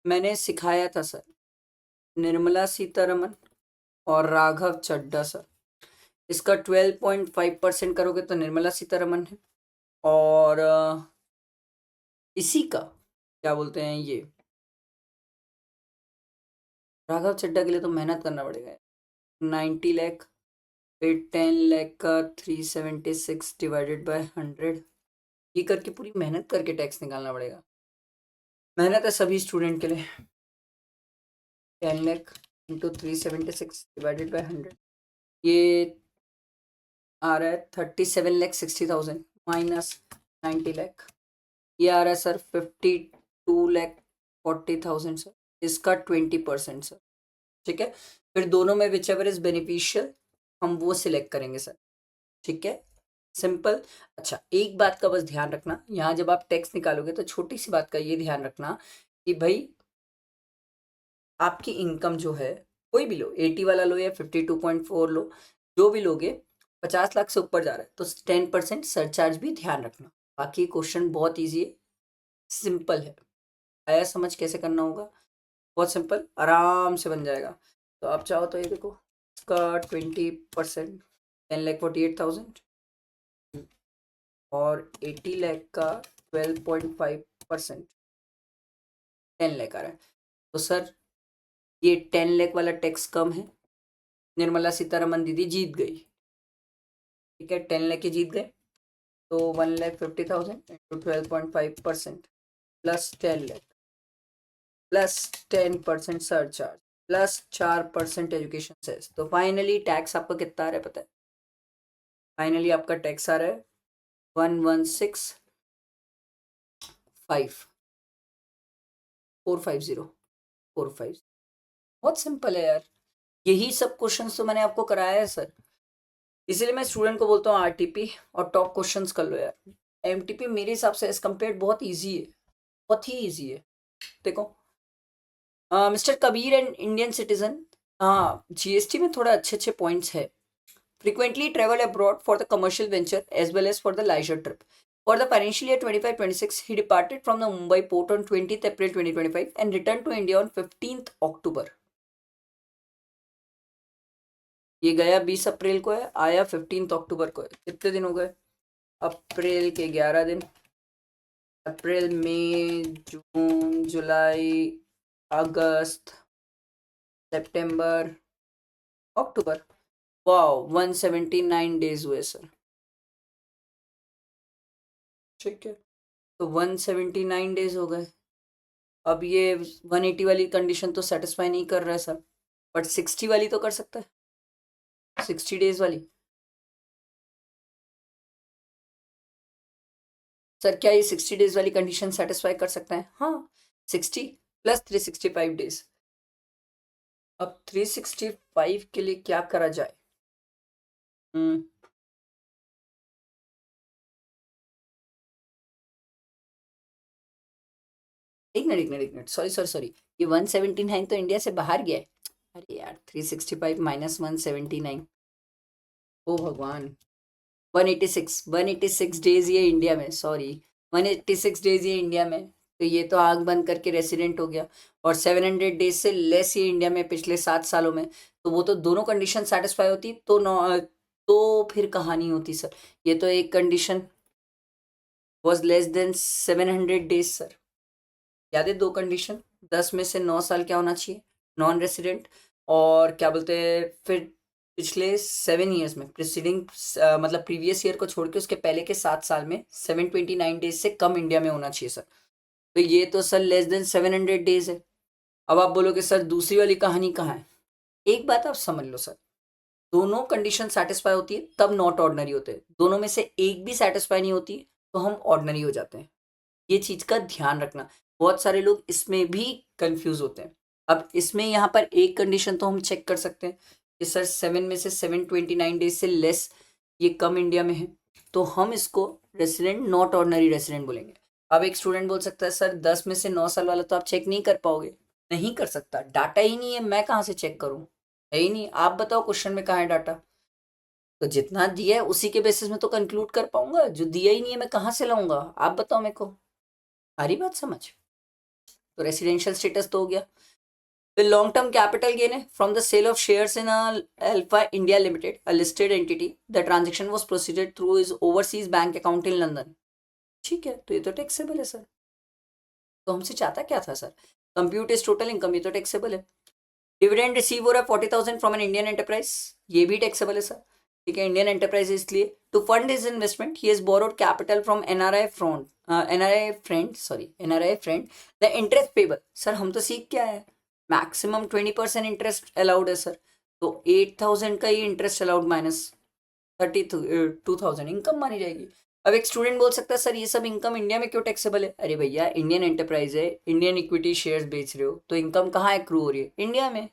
मैंने सिखाया था सर, निर्मला सीतारमन और राघव चड्ढा सर। इसका 12.5% करोगे तो निर्मला सीतारमन है, और इसी का क्या बोलते हैं ये राघव चड्ढा के लिए तो मेहनत करना पड़ेगा। 90 लाख, फिर 10 लाख का 376 डिवाइडेड बाय 100, ये करके पूरी मेहनत करके टैक्स निकालना पड़ेगा। मेहनत है सभी स्टूडेंट के लिए। 10 लाख इंटू 376 डिवाइडेड बाय 100, ये आ रहा है 37,60,000 माइनस 90 लाख, ये आ रहा है सर 52,40,000 सर। इसका 20% सर। ठीक है, फिर दोनों में विच एवर इज बेनिफिशियल हम वो सिलेक्ट करेंगे सर। ठीक है, सिंपल। अच्छा, एक बात का बस ध्यान रखना, यहाँ जब आप टैक्स निकालोगे तो छोटी सी बात का ये ध्यान रखना कि भाई आपकी इनकम जो है कोई भी लो, 80 वाला लो या 52.4 लो, जो भी लोगे 50 लाख से ऊपर जा रहा है तो 10% सरचार्ज भी ध्यान रखना। बाकी क्वेश्चन बहुत ईजी है, सिंपल है। आया समझ कैसे करना होगा? बहुत सिंपल, आराम से बन जाएगा। तो आप चाहो तो ये देखो, इसका 20% 10,48,000 और 80 लाख का 12.5% 10 लाख आ रहा है। तो सर ये 10 लाख वाला टैक्स कम है, निर्मला सीतारमन दीदी जीत गई। ठीक है, 10 लाख की जीत गए, तो 1,50,000 into 12.5% plus 10 lakh plus 10% surcharge plus 4% education cess, तो फाइनली टैक्स आपका कितना आ रहा है पता है? फाइनली आपका टैक्स आ रहा है 116,450 बहुत सिंपल है यार, यही सब क्वेश्चंस तो मैंने आपको कराया है सर। इसीलिए मैं स्टूडेंट को बोलता हूँ आरटीपी और टॉप क्वेश्चंस कर लो यार। एमटीपी मेरे हिसाब से एज कम्पेयर बहुत ईजी है, बहुत ही ईजी है। देखो mister Kabir and Indian citizen, हाँ जीएसटी में थोड़ा अच्छे अच्छे पॉइंट्स है। Frequently travel abroad for the commercial venture as well as for the leisure trip for the financial year 25-26 he departed from the Mumbai port on 20th April 2025 and return to India on 15th October. ये गया 20 अप्रैल को है, आया 15th अक्टूबर को है। कितने दिन हो गए? अप्रैल के 11 दिन, अप्रैल मई जून जुलाई अगस्त सितंबर अक्टूबर, वाओ 179 डेज हुए सर। ठीक है, तो 179 डेज हो गए। अब ये 180 वाली कंडीशन तो सेटिस्फाई नहीं कर रहा है सर, बट 60 वाली तो कर सकता है, 60 डेज वाली। सर क्या ये 60 डेज वाली कंडीशन सेटिस्फाई कर सकता है? हाँ, 60 प्लस 365 डेज। अब 365 के लिए क्या करा जाए? हम्म, एक मिनट सॉरी सॉरी सॉरी, ये 179 तो इंडिया से बाहर गया है। अरे यार 365 माइनस 179, ओ भगवान, 186 डेज ये इंडिया में, सॉरी 186 डेज ये इंडिया में, तो ये तो आंख बंद करके रेसिडेंट हो गया, और 700 डेज से लेस ये इंडिया में पिछले 7 सालों में, तो वो तो दोनों कंडीशन सेटिस्फाई होती तो तो फिर कहानी होती सर। ये तो एक condition was less than 700 days sir, याद है? 2 कंडीशन, 10 में से 9 साल क्या होना चाहिए? Non resident. और क्या बोलते हैं फिर, पिछले 7 ईयर्स में प्रिसीडिंग मतलब प्रीवियस ईयर को छोड़ के उसके पहले के 7 साल में 729 डेज से कम इंडिया में होना चाहिए सर। तो ये तो सर लेस देन 700 डेज है। अब आप बोलोगे सर दूसरी वाली कहानी कहाँ है? एक बात आप समझ लो सर, दोनों कंडीशन सेटिस्फाई होती है तब नॉट ऑर्डनरी होते हैं, दोनों में से एक भी सेटिस्फाई नहीं होती तो हम ऑर्डनरी हो जाते हैं। ये चीज का ध्यान रखना, बहुत सारे लोग इसमें भी कंफ्यूज होते हैं। अब इसमें यहाँ पर एक कंडीशन तो हम चेक कर सकते हैं कि सर 7 में से 729 डेज से लेस ये कम इंडिया में है, तो हम इसको रेसिडेंट नॉट ऑर्डनरी रेसिडेंट बोलेंगे। अब एक स्टूडेंट बोल सकता है सर 10 में से 9 साल वाला तो आप चेक नहीं कर पाओगे। नहीं कर सकता, डाटा ही नहीं है, मैं कहाँ से चेक करूँ? है ही नहीं। आप बताओ क्वेश्चन में कहाँ है डाटा? तो जितना दिया है उसी के बेसिस में तो कंक्लूड कर पाऊंगा, जो दिया ही नहीं है मैं कहाँ से लाऊंगा? आप बताओ मेरे को, सारी बात समझ। तो रेसिडेंशियल स्टेटस तो हो गया। फिर लॉन्ग टर्म कैपिटल गेन है from the sale of shares in Alpha India Limited, a listed entity. The transaction was proceeded through his overseas bank account in London. ठीक है, तो ये तो टैक्सेबल है सर। तो हमसे चाहता क्या था sir? Compute is total income, ये तो टैक्सेबल है। डिविडेंड रिसीव हो रहा है 40,000 फ्रॉम एन इंडियन एंटरप्राइज, ये भी टैक्सेबल है सर। ठीक है, इंडियन एंटरप्राइज इसलिए to fund his investment he has borrowed capital from NRI friend. The interest payable, sir हम तो सीख क्या है, मैक्सिमम 20% इंटरेस्ट अलाउड है सर। तो 8,000 का ही इंटरेस्ट अलाउड माइनस 32,000 इनकम मानी जाएगी। अब एक स्टूडेंट बोल सकता है सर ये सब इनकम इंडिया में क्यों टैक्सेबल है? अरे भैया इंडियन एंटरप्राइज है, इंडियन इक्विटी शेयर्स बेच रहे हो, तो इनकम कहाँ एक्रू हो रही है? इंडिया में।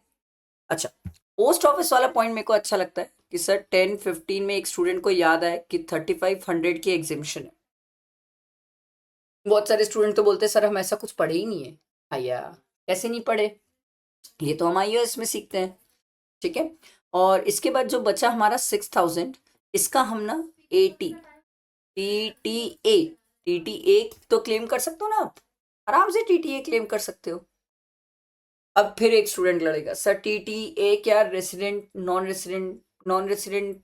अच्छा, पोस्ट ऑफिस वाला पॉइंट मेरे को अच्छा लगता है कि सर 10-15 में एक स्टूडेंट को याद आए कि 3,500 की एग्जिबिशन है। बहुत सारे स्टूडेंट तो बोलते हैं सर हम ऐसा कुछ पढ़े ही नहीं है। भैया कैसे नहीं पढ़े? ये तो हम आईओएस में सीखते हैं। ठीक है, और इसके बाद जो बचा हमारा 6,000, इसका हम ना 80 टीटीए, टीटीए तो क्लेम कर सकते हो ना आप, आराम से टीटीए क्लेम कर सकते हो। अब फिर एक स्टूडेंट लड़ेगा सर टीटीए क्या रेसिडेंट नॉन रेसिडेंट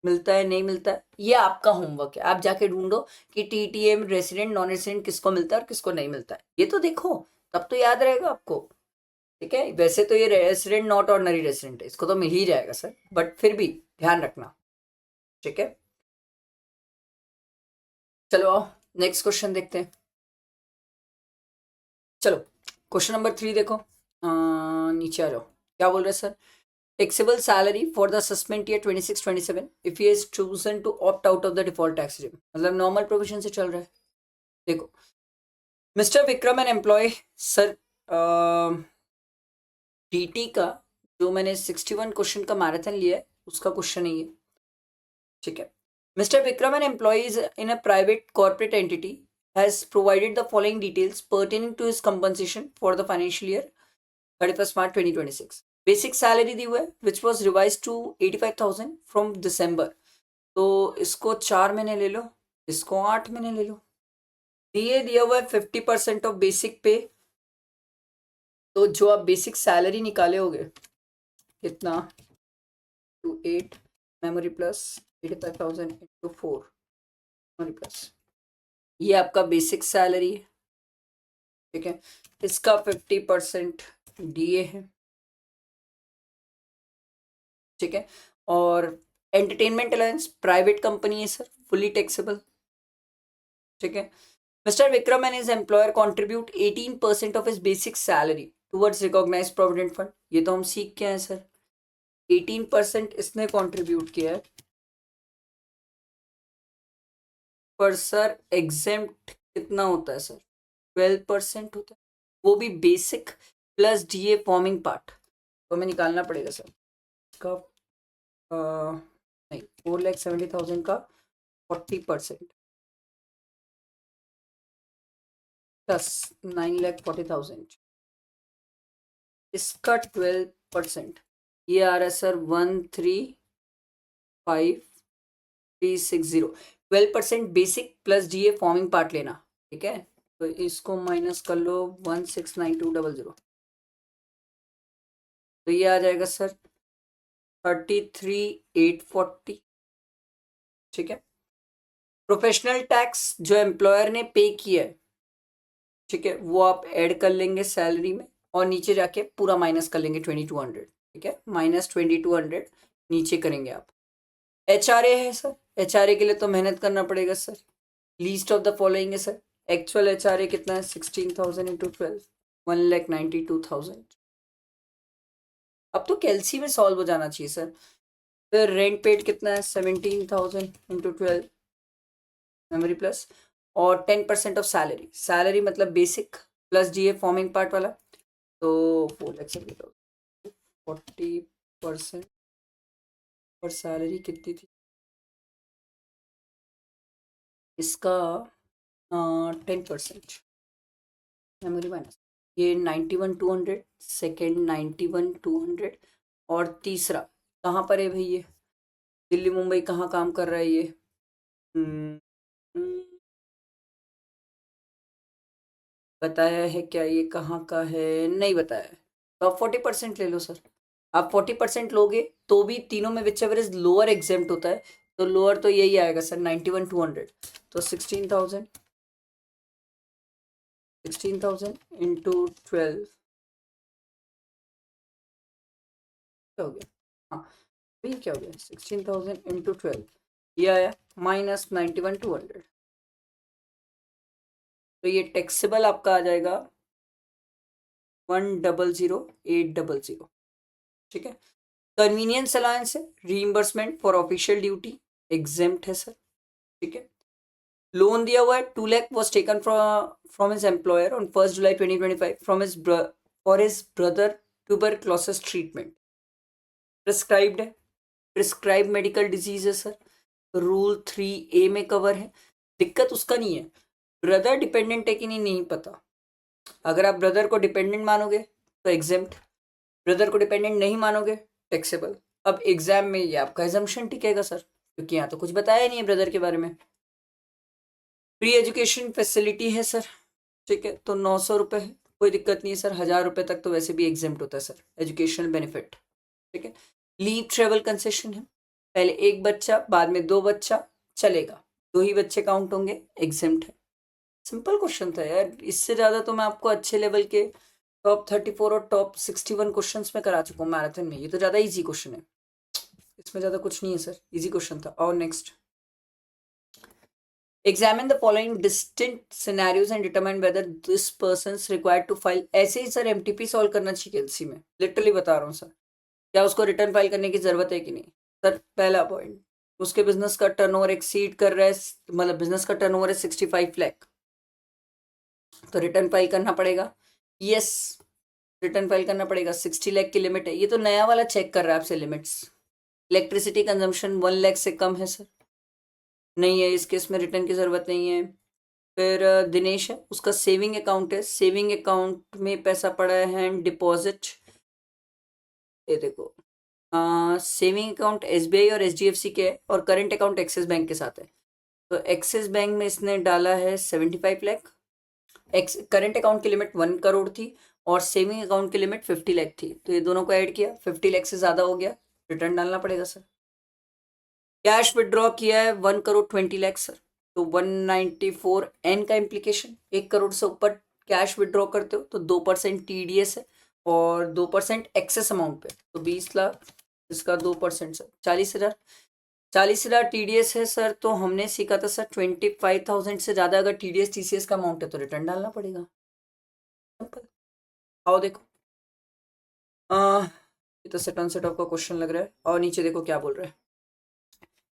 मिलता है नहीं मिलता है? ये आपका होमवर्क है, आप जाके ढूंढो कि टीटीए में रेसिडेंट नॉन रेसिडेंट किसको मिलता है और किसको नहीं मिलता है, ये तो देखो, तब तो याद रहेगा आपको। ठीक है, वैसे तो ये रेसिडेंट नॉट ऑर्डनरी रेसिडेंट है, इसको तो मिल ही जाएगा सर, बट फिर भी ध्यान रखना। ठीक है, चलो नेक्स्ट क्वेश्चन देखते हैं। चलो क्वेश्चन नंबर 3 देखो, नीचे आ जाओ। क्या बोल रहे हैं sir? Taxable salary for the suspend year 26-27 if he has chosen to opt out of the default tax regime, मतलब नॉर्मल प्रोविजन से चल रहा है। देखो mister Vikram an employ sir, TT का जो मैंने 61 क्वेश्चन का मैराथन लिया है उसका क्वेश्चन है ये। ठीक है, Mr. Vikram, an employee is in a private corporate entity, has provided the following details pertaining to his compensation for the financial year 31st March 2026. Basic salary दी हुआ है which was revised to 85,000 from December. तो इसको 4 महीने ले लो, इसको 8 महीने ले लो। दिए दिया हुआ है 50% ऑफ बेसिक पे, तो जो आप बेसिक सैलरी निकाले होगे कितना, 28 memory plus 85,000 into 4 memory plus, ये आपका बेसिक सैलरी है। ठीक है, इसका 50% डीए है। ठीक है, और एंटरटेनमेंट अलाउंस प्राइवेट कंपनी है सर, फुली टैक्सेबल। ठीक है, mister Vikram and his employer contribute 18% of his basic salary towards recognised provident fund, ये तो हम सीख के हैं सर। 18% इसने कॉन्ट्रीब्यूट किया है, पर सर एग्जेम्प्ट कितना होता है सर? 12% होता है, वो भी basic plus DA forming part, तो हमें निकालना पड़ेगा सर का नहीं 4,70,000 का 40% प्लस 9,40,000, इसका 12%, ये आ रहा है sir 135,360। 12% basic plus DA forming part लेना। ठीक है, तो इसको माइनस कर लो 169200, तो ये आ जाएगा सर 33,840। ठीक है। प्रोफेशनल टैक्स जो एम्प्लॉयर ने पे किया है, ठीक है, वो आप ऐड कर लेंगे सैलरी में और नीचे जाके पूरा माइनस कर लेंगे 2200। ठीक है, माइनस 2200 नीचे करेंगे आप। HRA है सर, HRA के लिए तो मेहनत करना पड़ेगा sir. Least of the following है सर। एक्चुअल HRA कितना है? 16,000 इंटू 12, 1,92,000। अब तो कैलसी में सॉल्व हो जाना चाहिए सर। फिर रेंट पेड कितना है? 17,000 इंटू 12 मेमोरी प्लस, और 10% ऑफ सैलरी। सैलरी मतलब basic plus DA forming part वाला, तो 4,70,000, 40% पर सैलरी कितनी थी इसका? 10% मेमोरी माइनस, ये 91,200, सेकेंड 91,200, और तीसरा कहाँ पर है भाई? ये दिल्ली मुंबई कहाँ काम कर रहा है ये? हम्म, हम्म, बताया है क्या ये कहाँ का है? नहीं बताया है। तो आप 40% ले लो सर। आप 40% लोगे तो भी तीनों में which ever is lower exempt होता है, तो लोअर तो यही आएगा सर 91,200। तो 16,000 इंटू 12 क्या हो गया? हाँ, ये क्या हो गया? 16,000 इंटू 12 ये आया -91,200। तो ये टैक्सेबल आपका आ जाएगा 1,00,800। ठीक है। कन्वीनियंस अलाउंस है, reimbursement for official duty, exempt है सर। ठीक है। लोन दिया हुआ है 2 lakh was taken from his employer on 1 July 2025 from his for his brother tuberculosis treatment. Prescribed है, प्रिस्क्राइब मेडिकल डिजीज है सर, रूल 3A में कवर है। दिक्कत उसका नहीं है, ब्रदर डिपेंडेंट है कि नहीं पता। अगर आप ब्रदर को डिपेंडेंट मानोगे तो एग्जेम्प्ट, ब्रदर को डिपेंडेंट नहीं मानोगे टैक्सेबल। अब एग्जाम में ये आपका एजम्पशन टिकेगा सर, क्योंकि यहाँ तो कुछ बताया नहीं है ब्रदर के बारे में। प्री एजुकेशन फैसिलिटी है सर। ठीक है, तो 900 रुपये है, कोई दिक्कत नहीं है सर। 1,000 रुपये तक तो वैसे भी एग्जेम्प्ट होता है सर, एजुकेशनल बेनिफिट। ठीक है। लीव ट्रेवल कंसेशन है, पहले एक बच्चा बाद में 2 बच्चा चलेगा, 2 ही बच्चे काउंट होंगे, एग्जेम्प्ट है। सिंपल क्वेश्चन था यार, इससे ज़्यादा तो मैं आपको अच्छे लेवल के टॉप 34 और टॉप 61 क्वेश्चंस में करा चुका हूँ मैराथन में। ये तो ज़्यादा इजी क्वेश्चन है, इसमें ज़्यादा कुछ नहीं है सर, इजी क्वेश्चन था। और next, examine the following distinct scenarios and determine whether this persons required to file. ऐसे ही सर MTP सॉल्व करना चाहिए एलसी में, लिटरली बता रहा हूँ सर। क्या उसको रिटर्न फाइल करने की जरूरत है कि नहीं? सर पहला पॉइंट, उसके बिजनेस का टर्नओवर एक्सीड कर रहा है, मतलब बिजनेस का टर्नओवर है 65 लाख, तो रिटर्न फाइल करना पड़ेगा। यस, रिटर्न फाइल करना पड़ेगा। 60 लाख की लिमिट है, ये तो नया वाला चेक कर रहा है आपसे लिमिट्स। इलेक्ट्रिसिटी कंजम्पशन 1 लाख से कम है सर, नहीं है, इस केस में रिटर्न की जरूरत नहीं है। फिर दिनेश है, उसका सेविंग अकाउंट है, सेविंग अकाउंट में पैसा पड़ा है एंड डिपॉजिट, ये देखो, सेविंग अकाउंट SBI और HDFC के है, और करंट अकाउंट एक्सिस बैंक के साथ है। तो एक्सिस बैंक में इसने डाला है 75 लाख। करंट अकाउंट की लिमिट 1 करोड़ थी और सेविंग अकाउंट की लिमिट 50 लाख थी, तो ये दोनों को ऐड किया, 50 लाख से ज़्यादा हो गया, रिटर्न डालना पड़ेगा सर। कैश विड्रॉ किया है 1 करोड़ 20 लाख सर, तो 194N का इम्प्लीकेशन, 1 करोड़ से ऊपर कैश विड्रॉ करते हो तो 2% TDS है, और 2% एक्सेस अमाउंट पे, तो 20 लाख, इसका 2% सर 40,000। 40,000 TDS है सर, तो हमने सीखा था सर 25,000 से ज़्यादा अगर TDS TCS का अमाउंट है तो रिटर्न डालना पड़ेगा। सिंपल। आओ देखो, ये तो सेट ऑन सेट ऑफ का क्वेश्चन लग रहा है, और नीचे देखो क्या बोल रहा है।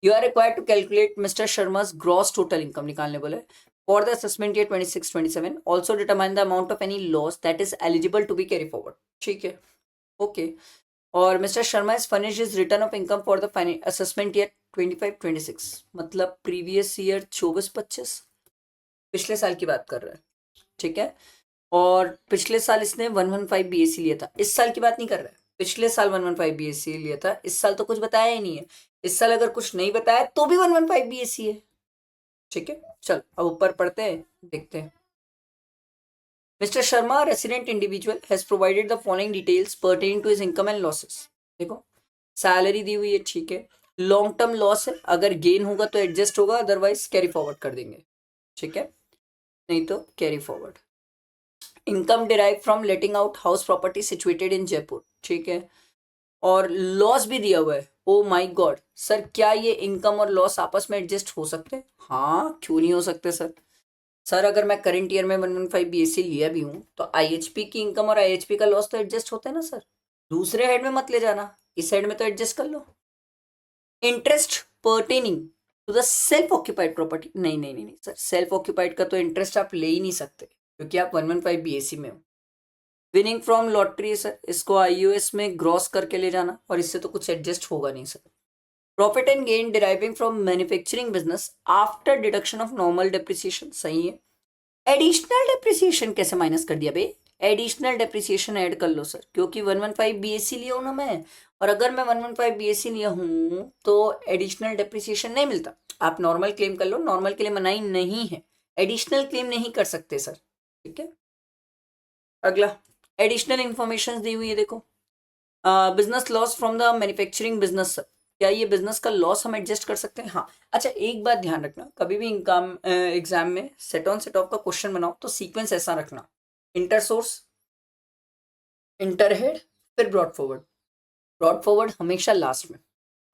You are required to calculate mister Sharma's gross total income, निकालने बोले for the assessment year 26-27, also determine the amount of any loss that is eligible to be carry forward. ठीक है, ओके। और mister Sharma is furnish is return of income for the assessment year 25-26, मतलब previous year 24-25, पिछले साल की बात कर रहा है। ठीक है, और पिछले साल इसने 115 BAC लिया था, इस साल की बात नहीं कर रहा है, पिछले साल 115 BAC लिया था, इस साल तो कुछ बताया ही नहीं है। इस साल अगर कुछ नहीं बताया तो भी 115 BAC है। ठीक है, चल अब ऊपर पढ़ते हैं, देखते हैं। Mister Sharma resident individual has provided the following details pertaining to his income and losses. देखो सैलरी दी हुई है, ठीक है, लॉन्ग टर्म लॉस है, अगर गेन होगा तो एडजस्ट होगा, अदरवाइज कैरी फॉरवर्ड कर देंगे, ठीक है, नहीं तो carry forward. Income derive from letting out house property situated in Jaipur, ठीक है, और लॉस भी दिया हुआ है। ओ माय गॉड सर, क्या ये इनकम और लॉस आपस में एडजस्ट हो सकते हैं? हाँ, क्यों नहीं हो सकते सर? सर अगर मैं करंट ईयर में 115 बीएससी लिया भी हूँ तो आईएचपी की इनकम और आईएचपी का लॉस तो एडजस्ट होता है ना सर। दूसरे हेड में मत ले जाना, इस हेड में तो एडजस्ट कर लो। Interest pertaining to the self occupied property, नहीं नहीं नहीं नहीं सर, सेल्फ ऑक्यूपाइड का तो इंटरेस्ट आप ले ही नहीं सकते क्योंकि आप 115 बीएससी में हो। विनिंग फ्रॉम लॉटरी सर, इसको आईयूएस में ग्रॉस करके ले जाना, और इससे तो कुछ एडजस्ट होगा नहीं sir. Profit and gain deriving from manufacturing business after deduction of normal depreciation, सही है। एडिशनल डेप्रिसिएशन कैसे माइनस कर दिया बे? एडिशनल डेप्रिसिएशन ऐड कर लो सर, क्योंकि 115 बीएससी लिया हूं ना मैं, और अगर मैं 115 बीएससी लिया हूं तो एडिशनल डेप्रिसिएशन नहीं मिलता। आप नॉर्मल क्लेम कर लो, नॉर्मल के लिए मनाही नहीं है, एडिशनल क्लेम नहीं कर सकते सर, ठीक है। अगला एडिशनल इंफॉर्मेशन दी हुई है, देखो business loss from the manufacturing business, क्या ये बिजनेस का लॉस हम एडजस्ट कर सकते हैं? हाँ। अच्छा एक बात ध्यान रखना, कभी भी इनकम एग्जाम में सेट ऑन सेट ऑफ का क्वेश्चन बनाओ तो सीक्वेंस ऐसा रखना, इंटर सोर्स, इंटर हेड, फिर ब्रॉड फॉरवर्ड। ब्रॉड फॉरवर्ड हमेशा लास्ट में,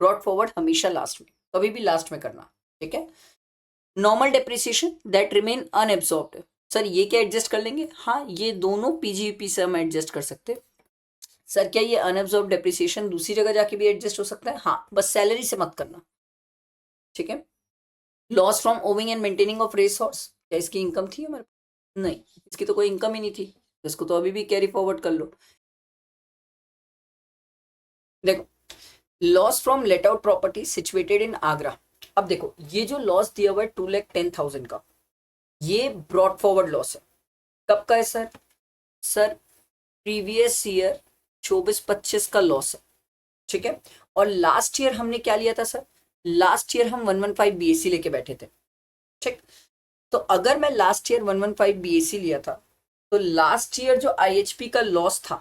ब्रॉड फॉरवर्ड हमेशा लास्ट में, कभी भी लास्ट में करना, ठीक है। Normal depreciation that remain unabsorbed, sir ये क्या एडजस्ट कर लेंगे? हाँ, ये दोनों पीजीपी से हम एडजस्ट कर सकते हैं। सर क्या ये अनएब्सॉर्ब डेप्रिसिएशन दूसरी जगह जाके भी एडजस्ट हो सकता है? हाँ, बस सैलरी से मत करना, ठीक है। Loss from owing and maintaining of race horse, क्या इसकी इनकम थी हमारे? नहीं, इसकी तो कोई इनकम ही नहीं थी, इसको तो अभी भी कैरी फॉरवर्ड कर लो। देखो loss from let out property situated in Agra, अब देखो ये जो लॉस दिया हुआ है 2,10,000 का, ये ब्रॉड फॉरवर्ड लॉस है। कब का है सर? सर प्रीवियस ईयर 24-25 का लॉस है, ठीक है। और लास्ट ईयर हमने क्या लिया था सर? लास्ट ईयर हम 115 बीएससी लेके बैठे थे, ठीक। तो अगर मैं लास्ट ईयर 115 बीएससी लिया था तो लास्ट ईयर जो आईएचपी का लॉस था,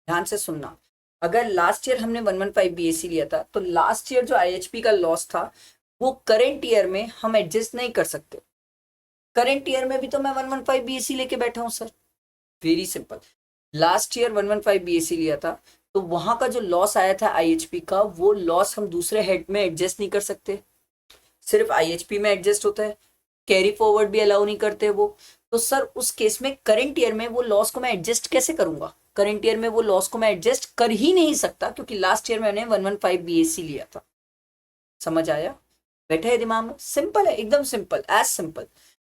ध्यान से सुनना, अगर लास्ट ईयर हमने 115 बीएससी लिया था तो लास्ट ईयर जो आईएचपी का लॉस था वो करंट ईयर में हम एडजस्ट नहीं कर सकते। करंट ईयर में भी तो मैं 115 बीएससी लेके बैठा हूं sir, very simple. Last year 115 BSc लिया था तो वहां का जो लॉस आया था आईएचपी का, वो लॉस हम दूसरे हेड में एडजस्ट नहीं कर सकते, सिर्फ आईएचपी में एडजस्ट होता है, कैरी फॉरवर्ड भी अलाउ नहीं करते वो। तो सर उस केस में करंट ईयर में वो लॉस को मैं एडजस्ट कैसे करूंगा? करंट ईयर में वो लॉस को मैं एडजस्ट कर ही नहीं सकता क्योंकि लास्ट ईयर मैंने 115 बीएससी लिया था। समझ आया? बैठे है दिमाग में? सिंपल है, एकदम simple, as simple.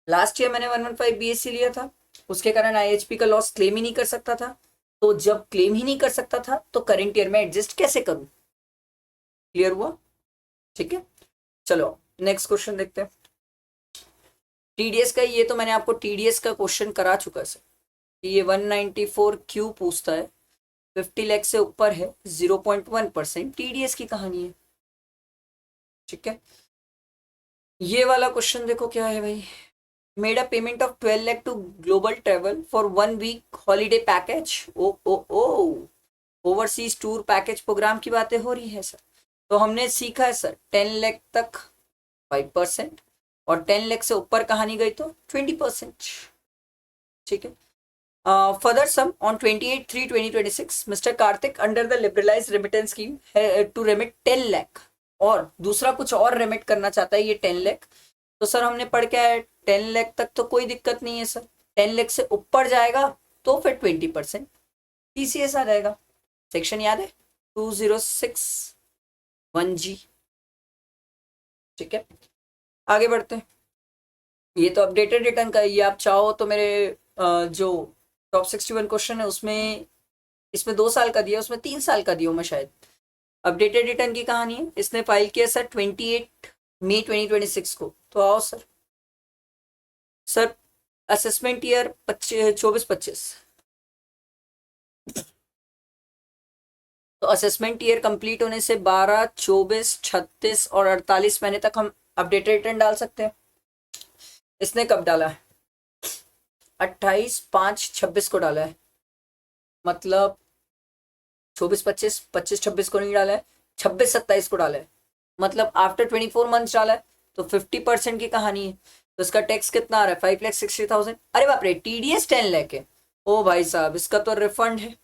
Last year मैंने 115 बीएससी लिया था, उसके कारण आईएचपी का लॉस क्लेम ही नहीं कर सकता था, तो जब क्लेम ही नहीं कर सकता था तो करंट ईयर में एडजस्ट कैसे करूं? क्लियर हुआ? ठीक है, चलो नेक्स्ट क्वेश्चन देखते हैं। टीडीएस का, ये तो मैंने आपको टीडीएस का क्वेश्चन करा चुका है सर। ये 194 क्यों पूछता है? 50 लाख से ऊपर है, 0.1% टीडीएस की कहानी है, ठीक है। ये वाला क्वेश्चन देखो क्या है भाई, made a payment of 12 lakh to global travel for 1 week holiday package. Oh oh oh, overseas tour package programme की बातें हो रही है सर। तो हमने सीखा है सर 10 लाख तक 5%, और 10 लाख से ऊपर कहानी गई तो 20%, ठीक है। Further sum on 28/3/2026 mister Kartik under the liberalised remittance scheme to remit 10 lakh, और दूसरा कुछ और रेमिट करना चाहता है ये 10 लाख। तो सर हमने पढ़ के आया 10 लाख तक तो कोई दिक्कत नहीं है सर, 10 लाख से ऊपर जाएगा तो फिर 20% टीसीएस आ जाएगा। सेक्शन याद है 2061G, ठीक है। आगे बढ़ते हैं। ये तो अपडेटेड रिटर्न का, ये आप चाहो तो मेरे जो टॉप 61 क्वेश्चन है उसमें, इसमें 2 साल का दिया, उसमें 3 साल का दिया मैं शायद। अपडेटेड रिटर्न की कहानी है, इसने फाइल किया सर 28 मई 2026 को। तो आओ सर, सर असेसमेंट ईयर 24-25, तो असेसमेंट ईयर कंप्लीट होने से 12, 24, 36 और 48 महीने तक हम अपडेटेड रिटर्न डाल सकते हैं। इसने कब डाला है? 28 5 26 को डाला है, मतलब 24 25 25 26 को नहीं डाला है, 26 27 को डाला है, मतलब आफ्टर 24 मंथ्स डाला है, तो 50% की कहानी है। तो इसका टैक्स कितना आ रहा है? 5,60,000। अरे बाप रे, टीडीएस 10 लाख है। ओ भाई साहब, इसका तो रिफंड है,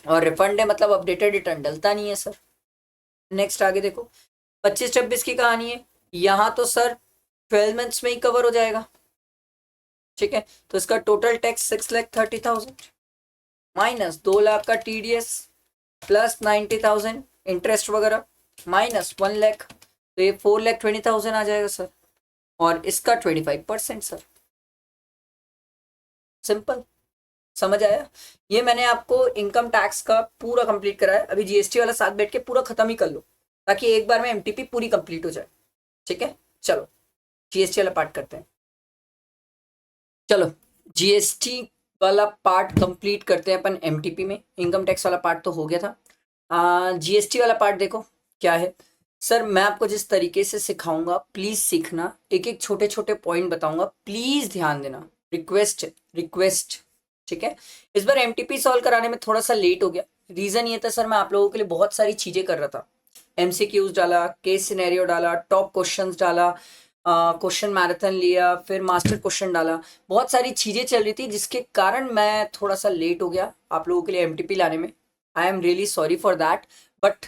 और रिफंड है मतलब अपडेटेड रिटर्न डलता नहीं है सर। नेक्स्ट आगे देखो, 25 26 की कहानी है, यहाँ तो सर 12 मंथ्स में ही कवर हो जाएगा, ठीक है। तो इसका टोटल टैक्स 6,30,000 माइनस 2 लाख का टीडीएस प्लस 90,000 इंटरेस्ट वगैरह माइनस 1 लाख, तो ये 4,20,000 आ जाएगा सर, और इसका 25% सर। सिंपल, समझ आया? ये मैंने आपको इनकम टैक्स का पूरा कंप्लीट करा है, अभी जीएसटी वाला साथ बैठ के पूरा खत्म ही कर लो, ताकि एक बार में एमटीपी पूरी कंप्लीट हो जाए, ठीक है। चलो जीएसटी वाला पार्ट करते हैं। चलो जीएसटी वाला पार्ट कंप्लीट करते हैं अपन एमटीपी में। इनकम टैक्स वाला पार्ट तो हो गया था, जीएसटी वाला पार्ट देखो क्या है सर। मैं आपको जिस तरीके से सिखाऊंगा प्लीज सीखना, एक एक छोटे छोटे पॉइंट बताऊंगा, प्लीज ध्यान देना, रिक्वेस्ट रिक्वेस्ट, ठीक है। इस बार एमटीपी सॉल्व कराने में थोड़ा सा लेट हो गया, रीजन ये था सर मैं आप लोगों के लिए बहुत सारी चीजें कर रहा था, एमसीक्यूज डाला, केस सिनेरियो डाला, टॉप क्वेश्चंस डाला, क्वेश्चन मैराथन लिया, फिर मास्टर क्वेश्चन डाला, बहुत सारी चीजें चल रही थी जिसके कारण मैं थोड़ा सा लेट हो गया आप लोगों के लिए एमटीपी लाने में। I am really sorry for that, but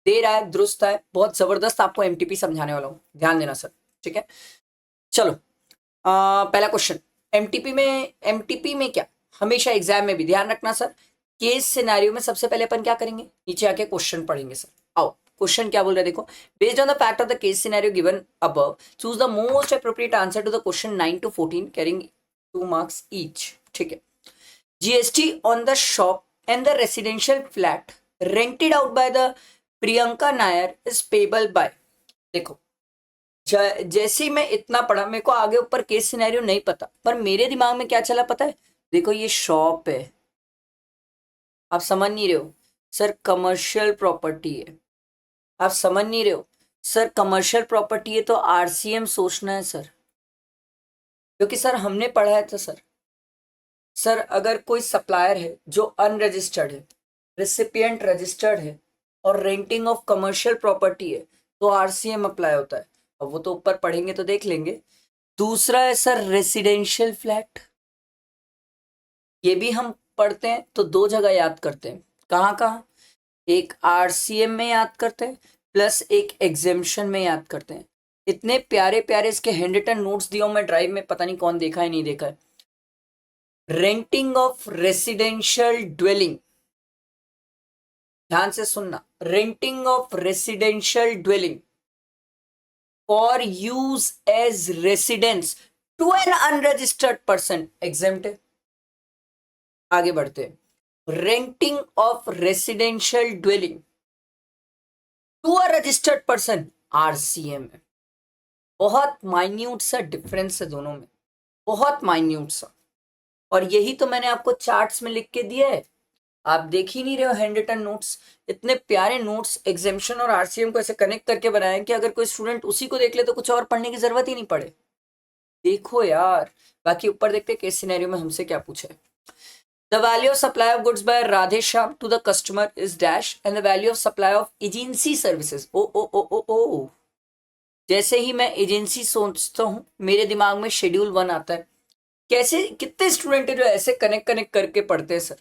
there आए दुरुस्त आए, बहुत जबरदस्त आपको एमटीपी समझाने वाला हूँ, ध्यान देना सर, ठीक है। चलो पहला क्वेश्चन, एमटीपी में क्या, हमेशा एग्जाम में भी ध्यान रखना सर, केस सिनेरियो में सबसे पहले अपन क्या करेंगे, नीचे आके क्वेश्चन पढ़ेंगे सर। आओ क्वेश्चन क्या बोल रहे हैं देखो, based on the fact of the case scenario given above choose the most appropriate answer to the question 9 to 14 carrying 2 marks each, ठीक है। GST on the shop and the residential flat rented out by the Priyanka Nair is payable by, देखो जैसे ही मैं इतना पढ़ा, मेरे को आगे ऊपर केस सिनेरियो नहीं पता, पर मेरे दिमाग में क्या चला पता है, देखो ये शॉप है, आप समझ नहीं रहे हो सर, कमर्शियल प्रॉपर्टी है, आप समझ नहीं रहे हो सर, कमर्शियल प्रॉपर्टी है तो आरसीएम सोचना है सर, क्योंकि सर हमने पढ़ा है तो सर अगर कोई सप्लायर है जो अनरजिस्टर्ड है, रिसिपिएंट रजिस्टर्ड है, और रेंटिंग ऑफ कमर्शियल प्रॉपर्टी है, तो आरसीएम अप्लाई होता है। अब वो तो ऊपर पढ़ेंगे तो देख लेंगे। दूसरा है सर रेसिडेंशियल फ्लैट, ये भी हम पढ़ते हैं तो दो जगह याद करते हैं, कहाँ कहाँ, एक आरसीएम में याद करते हैं प्लस एक एग्जेम्पशन में याद करते हैं। इतने प्यारे प्यारे इसके हैंड रिटन नोट्स दिए मैं ड्राइव में, पता नहीं कौन देखा है नहीं देखा है। रेंटिंग ऑफ रेसिडेंशियल ड्वेलिंग, ध्यान से सुनना, renting of residential dwelling for use as residence to an unregistered person exempt है। आगे बढ़ते हैं, renting of residential dwelling to a registered person RCM है। बहुत माइन्यूट सा डिफरेंस है दोनों में, बहुत माइन्यूट सा, और यही तो मैंने आपको चार्ट्स में लिख के दिया है, आप देख ही नहीं रहे हो हैंड रिटन नोट्स। इतने प्यारे नोट्स एग्जेम्पशन और आरसीएम को ऐसे कनेक्ट करके बनाए कि अगर कोई स्टूडेंट उसी को देख ले तो कुछ और पढ़ने की जरूरत ही नहीं पड़े। देखो यार, बाकी ऊपर देखते केस सिनेरियो में हमसे क्या पूछा है। The value of supply of goods by Radhesham to the customer is dash and the value of supply of agency services. ओ जैसे ही मैं एजेंसी सोचता हूँ मेरे दिमाग में शेड्यूल 1 आता है। कैसे, कितने स्टूडेंट है जो ऐसे कनेक्ट करके पढ़ते हैं सर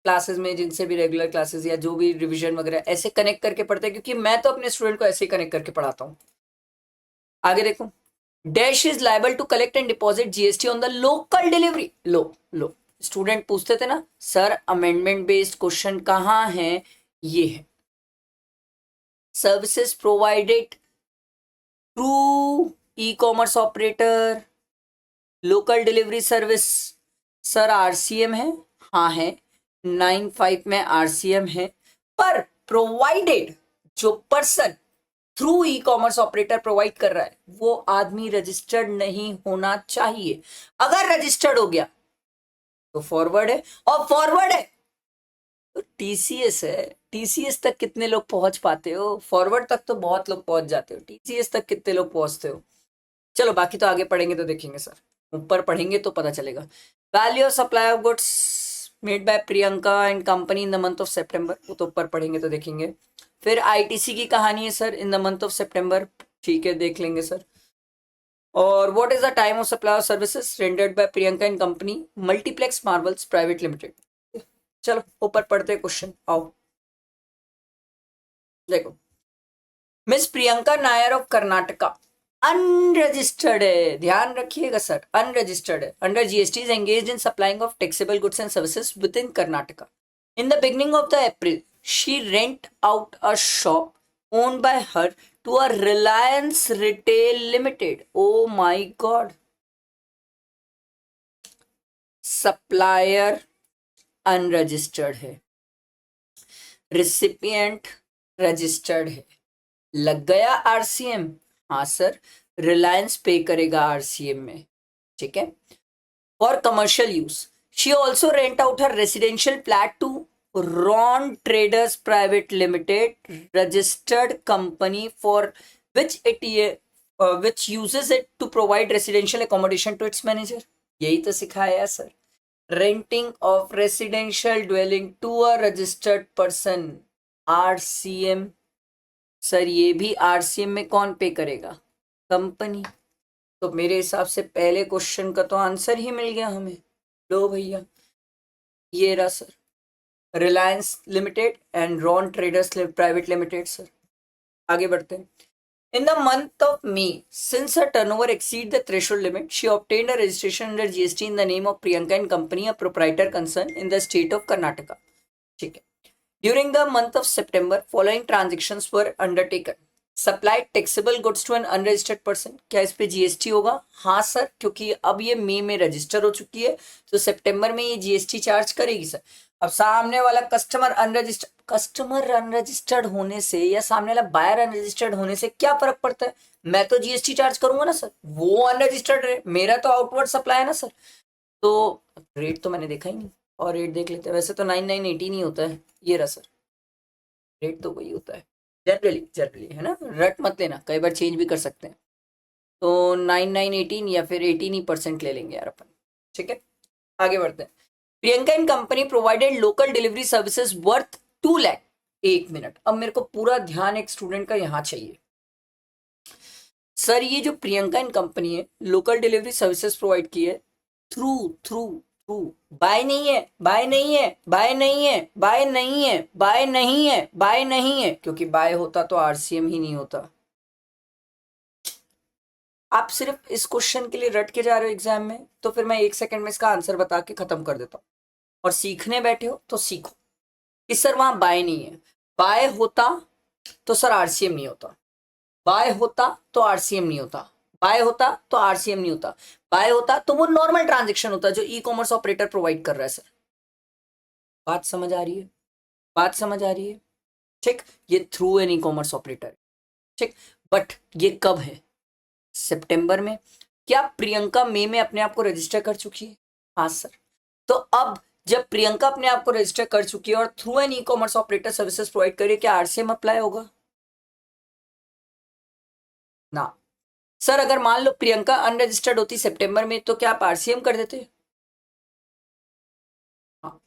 क्लासेस में, जिनसे भी रेगुलर क्लासेस या जो भी रिवीजन वगैरह ऐसे कनेक्ट करके पढ़ते हैं, क्योंकि मैं तो अपने स्टूडेंट को ऐसे ही कनेक्ट करके पढ़ाता हूँ। आगे देखो, dash is liable to collect and deposit GST on the local delivery. लो स्टूडेंट पूछते थे ना सर अमेंडमेंट बेस्ड क्वेश्चन कहाँ है, ये है सर्विसेज प्रोवाइडेड थ्रू ई commerce operator, local delivery service, sir RCM है, हाँ है 9(5) में आरसीएम है, पर प्रोवाइडेड जो पर्सन थ्रू ई कॉमर्स ऑपरेटर प्रोवाइड कर रहा है वो आदमी रजिस्टर्ड नहीं होना चाहिए। अगर रजिस्टर्ड हो गया तो फॉरवर्ड है, और फॉरवर्ड है तो टीसीएस है। टीसीएस तक कितने लोग पहुंच पाते हो, फॉरवर्ड तक तो बहुत लोग पहुंच जाते हो, टीसीएस तक कितने लोग पहुंचते हो। चलो बाकी तो आगे पढ़ेंगे तो देखेंगे सर। ऊपर पढ़ेंगे तो पता चलेगा। Value of supply of goods made by Priyanka and company in the month of September, वो तो ऊपर पढ़ेंगे तो देखेंगे। फिर आईटीसी की कहानी है sir in the month of September, ठीक है देख लेंगे सर। और what is the time of supply of services rendered by Priyanka and company multiplex Marvels private limited. चलो ऊपर पढ़ते हैं क्वेश्चन, आओ देखो। Miss Priyanka Nair of Karnataka unregistered है, ध्यान रखिएगा सर, अनरजिस्टर्ड है, under GST is engaged in supplying of taxable goods and services within Karnataka. In the beginning of the April she rent out a shop owned by her to a Reliance Retail Limited. Oh my God. Supplier unregistered है, recipient registered है, लग गया RCM, हाँ sir, Reliance पे करेगा RCM में, ठीक है। For commercial use she also rent out her residential flat to Ron Traders Private Limited, registered company for which uses it to provide residential accommodation to its manager. यही तो सिखाया sir, renting of residential dwelling to a registered person, RCM। Sir ये भी RCM में कौन पे करेगा? Company. तो मेरे हिसाब से पहले क्वेश्चन का तो आंसर ही मिल गया हमें। लो भैया, ये रहा sir, Reliance limited and Ron traders private limited. Sir आगे बढ़ते हैं। इन the month of May since her turnover exceed the threshold limit she obtained a registration under GST in the name of Priyanka and Company, a proprietor concern in the state of Karnataka, ठीक है। During the month of September following transactions were undertaken, supplied taxable goods to an unregistered person। क्या इस पे GST होगा? हाँ sir, क्योंकि अब ये मई में रजिस्टर हो चुकी है तो सितंबर में ये जीएसटी चार्ज करेगी सर। अब सामने वाला कस्टमर अनरजिस्टर्ड होने से या सामने वाला बायर अनरजिस्टर्ड होने से क्या फर्क पड़ता है? मैं तो जीएसटी चार्ज करूंगा ना सर, वो अनरजिस्टर्ड है, मेरा तो आउटवर्ड सप्लाई है ना सर। तो रेट तो मैंने देखा ही नहीं, और रेट देख लेते हैं। वैसे तो 9980 नहीं होता है, ये रहा सर, रेट तो वही होता है जनरली है ना, रट मत लेना, कई बार चेंज भी कर सकते हैं। तो 9918 या फिर 18% ले लेंगे यार अपन, ठीक है। आगे बढ़ते हैं। Priyanka and company provided local delivery services worth 2 lakh. एक मिनट, अब मेरे को पूरा ध्यान एक स्टूडेंट का यहां चाहिए। सर ये जो प्रियंका एंड कंपनी है लोकल डिलीवरी सर्विसेज प्रोवाइड की है थ्रू थ्रू थ्रू बाय नहीं है, बाय नहीं है, बाय नहीं है, बाय नहीं है, बाय नहीं है, बाय नहीं है, क्योंकि बाय होता तो आरसीएम ही नहीं होता। आप सिर्फ इस क्वेश्चन के लिए रट के जा रहे हो एग्जाम में, तो फिर मैं 1 सेकंड में इसका आंसर बता के खत्म कर देता हूं। और सीखने बैठे हो तो सीखो कि सर वहां बाय नहीं है, बाय होता तो सर आरसीएम नहीं होता, बाय होता तो आरसीएम नहीं होता, बाय होता तो आरसीएम नहीं होता, बाय होता तो वो नॉर्मल ट्रांजेक्शन होता जो ई कॉमर्स ऑपरेटर प्रोवाइड कर रहा है सर। बात समझ आ रही है? बात समझ आ रही है, ठीक। ये through an e commerce operator, ठीक। बट ये कब है? सितंबर में। क्या प्रियंका मई में अपने आप को रजिस्टर कर चुकी है? हाँ सर। तो अब जब प्रियंका अपने आप को रजिस्टर कर चुकी है और through an e commerce operator services provide करिए, क्या आरसीएम अप्लाई होगा? ना सर। अगर मान लो प्रियंका अनरजिस्टर्ड होती सितंबर में, तो क्या आप आरसीएम कर देते? हाँ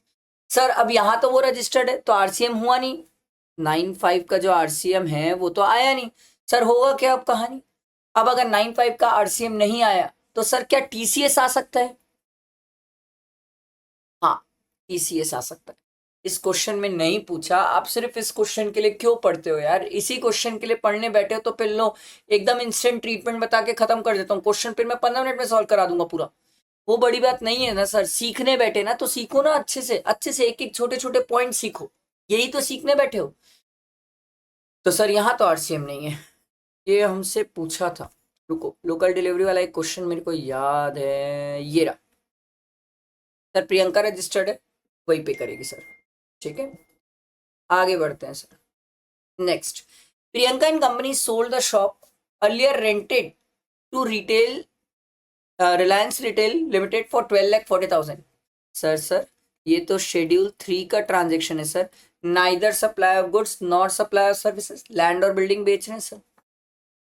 सर। अब यहां तो वो रजिस्टर्ड है तो आरसीएम हुआ नहीं, 95 का जो आरसीएम है वो तो आया नहीं सर। होगा क्या अब कहानी? अब अगर 95 का आरसीएम नहीं आया तो सर क्या टीसीएस आ सकता है? हाँ टीसीएस आ सकता है। इस क्वेश्चन में नहीं पूछा, आप सिर्फ इस क्वेश्चन के लिए क्यों पढ़ते हो यार? इसी क्वेश्चन के लिए पढ़ने बैठे हो तो फिर लो एकदम इंस्टेंट ट्रीटमेंट बता के खत्म कर देता हूँ क्वेश्चन, फिर मैं 15 मिनट में सॉल्व करा दूंगा पूरा। वो बड़ी बात नहीं है ना सर। सीखने बैठे ना तो सीखो ना, अच्छे से एक एक छोटे छोटे पॉइंट सीखो, यही तो सीखने बैठे हो। तो सर यहाँ तो आरसीएम नहीं है, ये हमसे पूछा था। रुको, लोकल डिलीवरी वाला एक क्वेश्चन मेरे को याद है, ये रहा सर। प्रियंका रजिस्टर्ड है, वही पे करेगी सर, ठीक है। आगे बढ़ते हैं sir. Next, Priyanka and company sold the shop earlier rented to retail Reliance Retail Limited for 12,40,000। Sir ये तो शेड्यूल 3 का ट्रांजेक्शन है sir. Neither supply of goods not supply of services, land और बिल्डिंग बेच रहे हैं sir.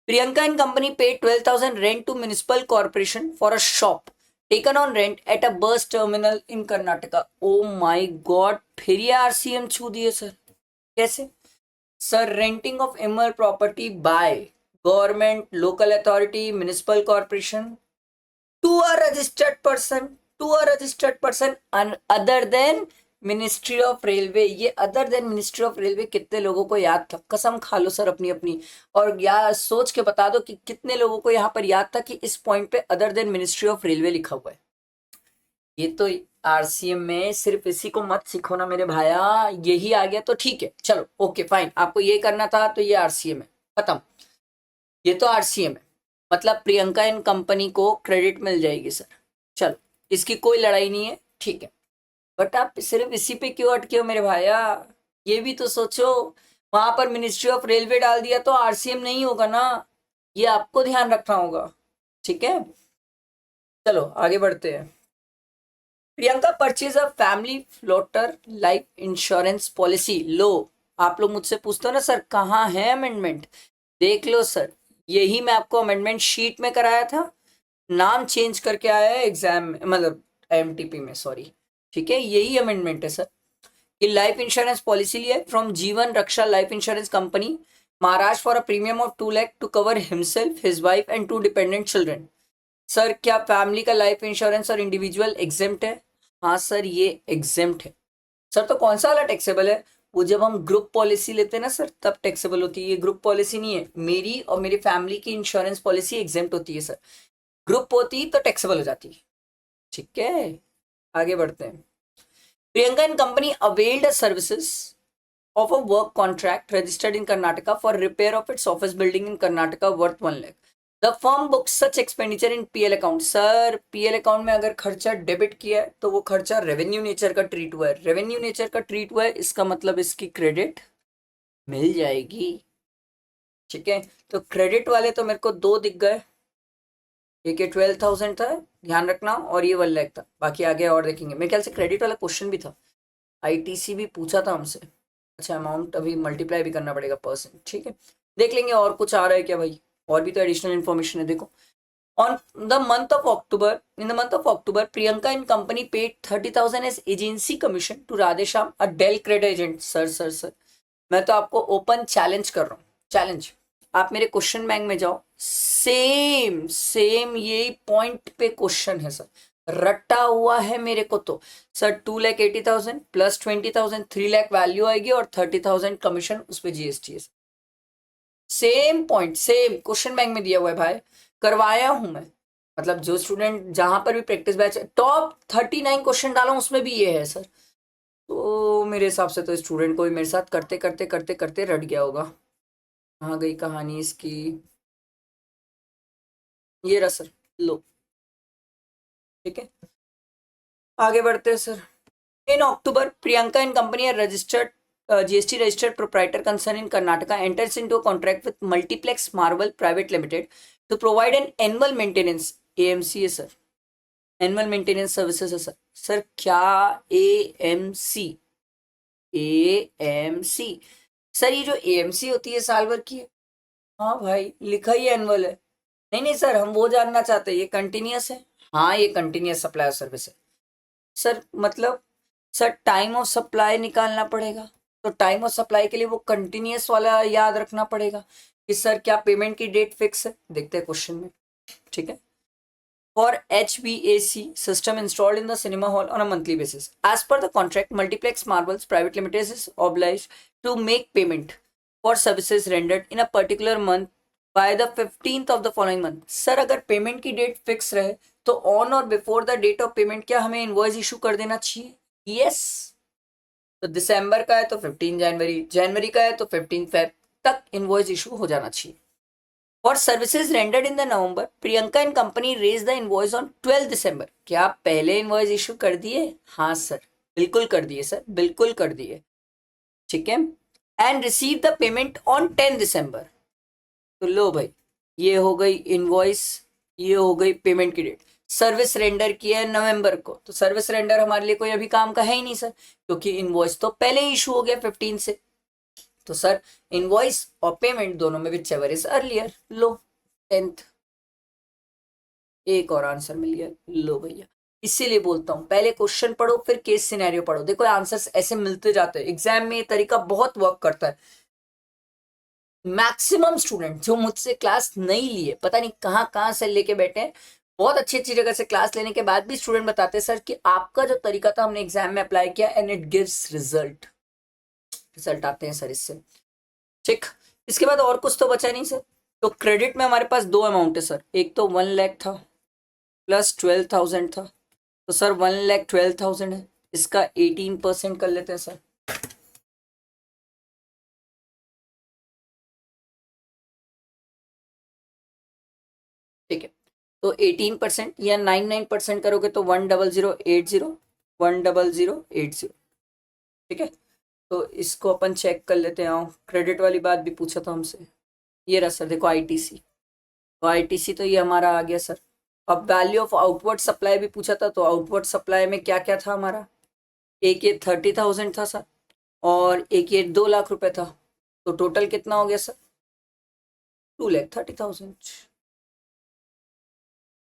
Priyanka and company paid 12,000 rent to municipal corporation for a shop taken on rent at a bus terminal in Karnataka. Oh my God, फिर ये RCM छू दिए sir, कैसे sir? Renting of immovable property by government, local authority, municipal corporation to a registered person, to a registered person other than ministry of railway. ये other than ministry of railway कितने लोगों को याद था? कसम खा लो सर अपनी अपनी, और या सोच के बता दो कि कितने लोगों को यहाँ पर याद था कि इस पॉइंट पे other than ministry of railway लिखा हुआ है। ये तो आरसीएम में सिर्फ इसी को मत सीखो ना मेरे भाया, यही आ गया तो ठीक है, चलो ओके फाइन, आपको ये करना था तो ये आरसीएम है, खत्म। ये तो आरसीएम है, मतलब प्रियंका एंड कंपनी को क्रेडिट मिल जाएगी सर, चलो इसकी कोई लड़ाई नहीं है, ठीक है। बट आप सिर्फ इसी पे क्यों अटके हो मेरे भाया? ये भी तो सोचो, वहां पर मिनिस्ट्री ऑफ रेलवे डाल दिया तो आरसीएम नहीं होगा ना, ये आपको ध्यान रखना होगा, ठीक है। चलो आगे बढ़ते हैं। Priyanka purchase a family floater life insurance policy. लो, आप लोग मुझसे पूछते हो ना सर कहाँ है अमेंडमेंट, देख लो सर, यही मैं आपको अमेंडमेंट शीट में कराया था, नाम चेंज करके आया है एग्जाम में, मतलब एमटीपी में, सॉरी, ठीक है, यही अमेंडमेंट है सर। कि लाइफ इंश्योरेंस पॉलिसी लिया from Jeevan Raksha life insurance company Maharashtra for a premium of 2 lakh to cover himself, his wife and 2 dependent children. Sir क्या फैमिली का लाइफ इंश्योरेंस और इंडिविजुअल एग्जेम्प्ट है? हाँ सर ये एग्जेम्प्ट है सर। तो कौन सा वाला टैक्सेबल है? वो जब हम ग्रुप पॉलिसी लेते हैं ना सर तब टैक्सेबल होती है, ये ग्रुप पॉलिसी नहीं है। मेरी और मेरी फैमिली की इंश्योरेंस पॉलिसी एग्जेम्प्ट होती है सर, ग्रुप होती तो टैक्सेबल हो जाती है, ठीक है। आगे बढ़ते हैं। Priyanka and company availed services of a work contract registered in Karnataka for repair of its office building in Karnataka worth 1 lakh. The firm books such expenditure in PL account. Sir PL account में अगर खर्चा debit किया है तो वो खर्चा revenue nature का treat हुआ है, रेवेन्यू नेचर का ट्रीट हुआ है, इसका मतलब इसकी क्रेडिट मिल जाएगी, ठीक है। तो क्रेडिट वाले तो मेरे को दो दिख गए, एक ये 12,000 था, ध्यान रखना, और ये 1 लाख था, बाकी आगे और देखेंगे। मेरे ख्याल से क्रेडिट वाला क्वेश्चन भी था, आईटीसी भी पूछा था हमसे। अच्छा अमाउंट अभी मल्टीप्लाई भी करना पड़ेगा परसेंट, ठीक है, देख लेंगे और कुछ आ रहा है क्या भाई, और भी तो एडिशनल इन्फॉर्मेशन है। देखो, on the month of October, in the month of October Priyanka in company paid 30,000 as agency commission to Radheshyam a del credit agent. Sir sir sir मैं तो आपको ओपन चैलेंज कर रहा हूँ, चैलेंज, आप मेरे क्वेश्चन बैंक में जाओ, सेम सेम यही पॉइंट पे क्वेश्चन है सर, रट्टा हुआ है मेरे को तो सर। 2,80,000 प्लस 20,000 3 लाख वैल्यू आएगी और 30,000 कमीशन उस पर जीएसटी है। Same point same question bank में दिया हुआ है भाई, करवाया हूं मैं, मतलब जो स्टूडेंट जहां पर भी प्रैक्टिस बैच टॉप 39 क्वेश्चन डाला उसमें भी ये है सर। तो मेरे हिसाब से तो स्टूडेंट को भी मेरे साथ करते करते करते करते रट गया होगा। कहाँ गई कहानी इसकी, ये रहा सर, लो, ठीक है। आगे बढ़ते हैं sir. In October Priyanka and company are registered GST registered proprietor concern in Karnataka enters into a contract with Multiplex Marvel Private Limited to provide an annual maintenance, AMC है सर, एनुअल मेंटेनेंस सर्विसेज है sir. Sir क्या AMC, AMC sir, ये जो AMC होती है साल भर की है? हाँ भाई लिखा ही एनुअल है। नहीं नहीं सर हम वो जानना चाहते हैं, ये कंटिन्यूस है? हाँ ये कंटिन्यूस सप्लाई सर्विस है सर। मतलब सर टाइम ऑफ सप्लाई निकालना पड़ेगा, तो टाइम ऑफ सप्लाई के लिए वो कंटिन्यूस वाला याद रखना पड़ेगा कि सर क्या पेमेंट की डेट फिक्स है, देखते हैं क्वेश्चन में, ठीक है। For HVAC system installed in the cinema hall on a monthly basis as per the contract Multiplex Marvels private Limited is obliged to make payment for services rendered in a particular month by the 15th of the following month. Sir अगर payment की date fix रहे तो on or before the date of payment क्या हमें invoice issue कर देना चाहिए? Yes. तो दिसंबर का है तो 15 जनवरी, जनवरी का है तो 15 फेब तक इनवॉइस इशू हो जाना चाहिए। For services rendered in the November Priyanka and company raise the invoice on 12 December. क्या आप पहले इनवॉइस इशू कर दिए? हाँ सर बिल्कुल कर दिए सर, बिल्कुल कर दिए, ठीक है। And receive the payment on 10 दिसंबर। तो लो भाई, ये हो गई इनवॉइस, ये हो गई पेमेंट की डेट। सर्विस रेंडर किया है नवंबर को, तो सर्विस रेंडर हमारे लिए कोई अभी काम का है ही नहीं सर, क्योंकि इनवॉइस तो पहले ही इशू हो गया 15 से। तो सर इनवॉइस और पेमेंट दोनों में which ever is earlier, low 10th। एक और आंसर मिल गया, लो भैया। इसीलिए बोलता हूँ पहले क्वेश्चन पढ़ो फिर केस सिनेरियो पढ़ो, देखो आंसर्स ऐसे मिलते जाते हैं। एग्जाम में ये तरीका बहुत वर्क करता है। मैक्सिमम स्टूडेंट जो मुझसे क्लास नहीं लिए, पता नहीं कहाँ कहाँ से लेके बैठे हैं, बहुत अच्छी अच्छी जगह से क्लास लेने के बाद भी स्टूडेंट बताते हैं सर कि आपका जो तरीका था हमने एग्जाम में अप्लाई किया and it gives result. Result आते हैं सर इससे। ठीक, इसके बाद और कुछ तो बचा नहीं सर। तो क्रेडिट में हमारे पास दो अमाउंट है सर, एक तो 1 लाख था प्लस 12,000 था। तो सर 1,12,000 है, इसका 18% कर लेते हैं सर। ठीक है, तो 18% या 99% करोगे तो 100,080, 100,080। ठीक है, तो इसको अपन चेक कर लेते हैं। क्रेडिट वाली बात भी पूछा था हमसे, ये रहा सर, देखो आईटीसी। तो आईटीसी तो ये हमारा आ गया सर। अब वैल्यू ऑफ आउटवर्ड सप्लाई भी पूछा था, तो आउटवर्ड सप्लाई में क्या क्या था हमारा, एक ये 30,000 था सर, और एक ये 2 लाख रुपए था। तो टोटल कितना हो गया सर, 2,30,000।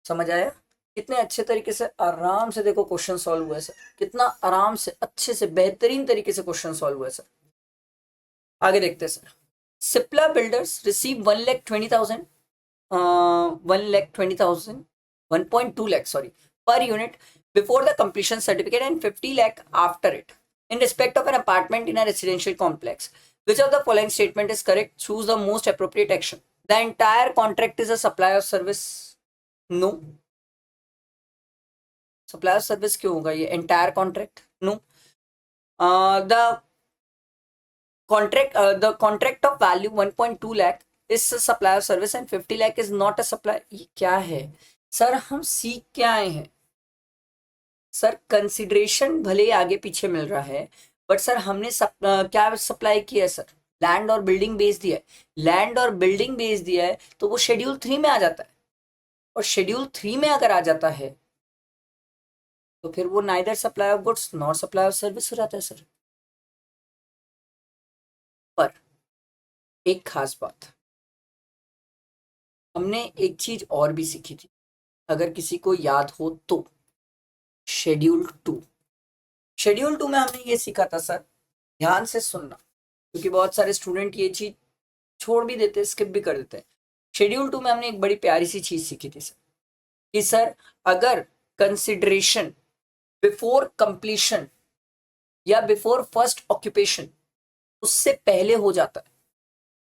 समझ आया? कितने अच्छे तरीके से आराम से देखो क्वेश्चन सॉल्व हुआ है सर, कितना आराम से अच्छे से बेहतरीन तरीके से क्वेश्चन सॉल्व हुआ है सर। आगे देखते हैं sir. Cipla builders receive 1,20,000, 1,20,000, 1.2 lakh sorry per unit before the completion certificate and 50 lakh after it in respect of an apartment in a residential complex. Which of the following statement is correct? Choose the most appropriate action. The entire contract is a supply of service. No. Supply of service क्यों होगा ये? Entire contract? No. The contract of value 1.2 lakh is a supply of service and 50 lakh is not a supply. ये क्या है sir, हम सीख क्या आए हैं सर? कंसिडरेशन भले ही आगे पीछे मिल रहा है, बट सर हमने क्या सप्लाई किया है सर? लैंड और बिल्डिंग बेस दिया है। लैंड और बिल्डिंग बेस दिया है तो वो शेड्यूल 3 में आ जाता है, और शेड्यूल 3 में अगर आ जाता है तो फिर वो neither supply of goods nor supply of service हो जाता है सर। पर एक खास बात, हमने एक चीज और भी सीखी थी, अगर किसी को याद हो तो, शेड्यूल 2। शेड्यूल 2 में हमने ये सीखा था सर, ध्यान से सुनना क्योंकि बहुत सारे स्टूडेंट ये चीज छोड़ भी देते हैं, स्किप भी कर देते हैं। शेड्यूल 2 में हमने एक बड़ी प्यारी सी चीज सीखी थी सर, कि सर अगर कंसिडरेशन बिफोर कंप्लीशन या बिफोर फर्स्ट ऑक्यूपेशन उससे पहले हो जाता है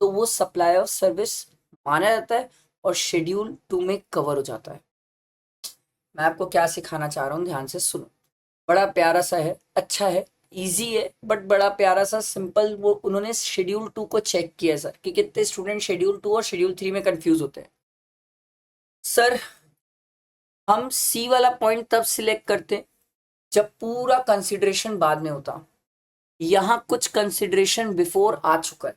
तो वो सप्लाई ऑफ सर्विस माना जाता है और शेड्यूल 2 में कवर हो जाता है। मैं आपको क्या सिखाना चाह रहा हूँ, ध्यान से सुनो। बड़ा प्यारा सा है, अच्छा है, इजी है, बट बड़ा प्यारा सा सिंपल। वो उन्होंने शेड्यूल 2 को चेक किया सर कि कितने स्टूडेंट शेड्यूल 2 और शेड्यूल 3 में कंफ्यूज होते हैं। सर हम सी वाला पॉइंट तब सिलेक्ट करते हैं जब पूरा कंसिडरेशन बाद में होता। यहाँ कुछ कंसिडरेशन बिफोर आ चुका है,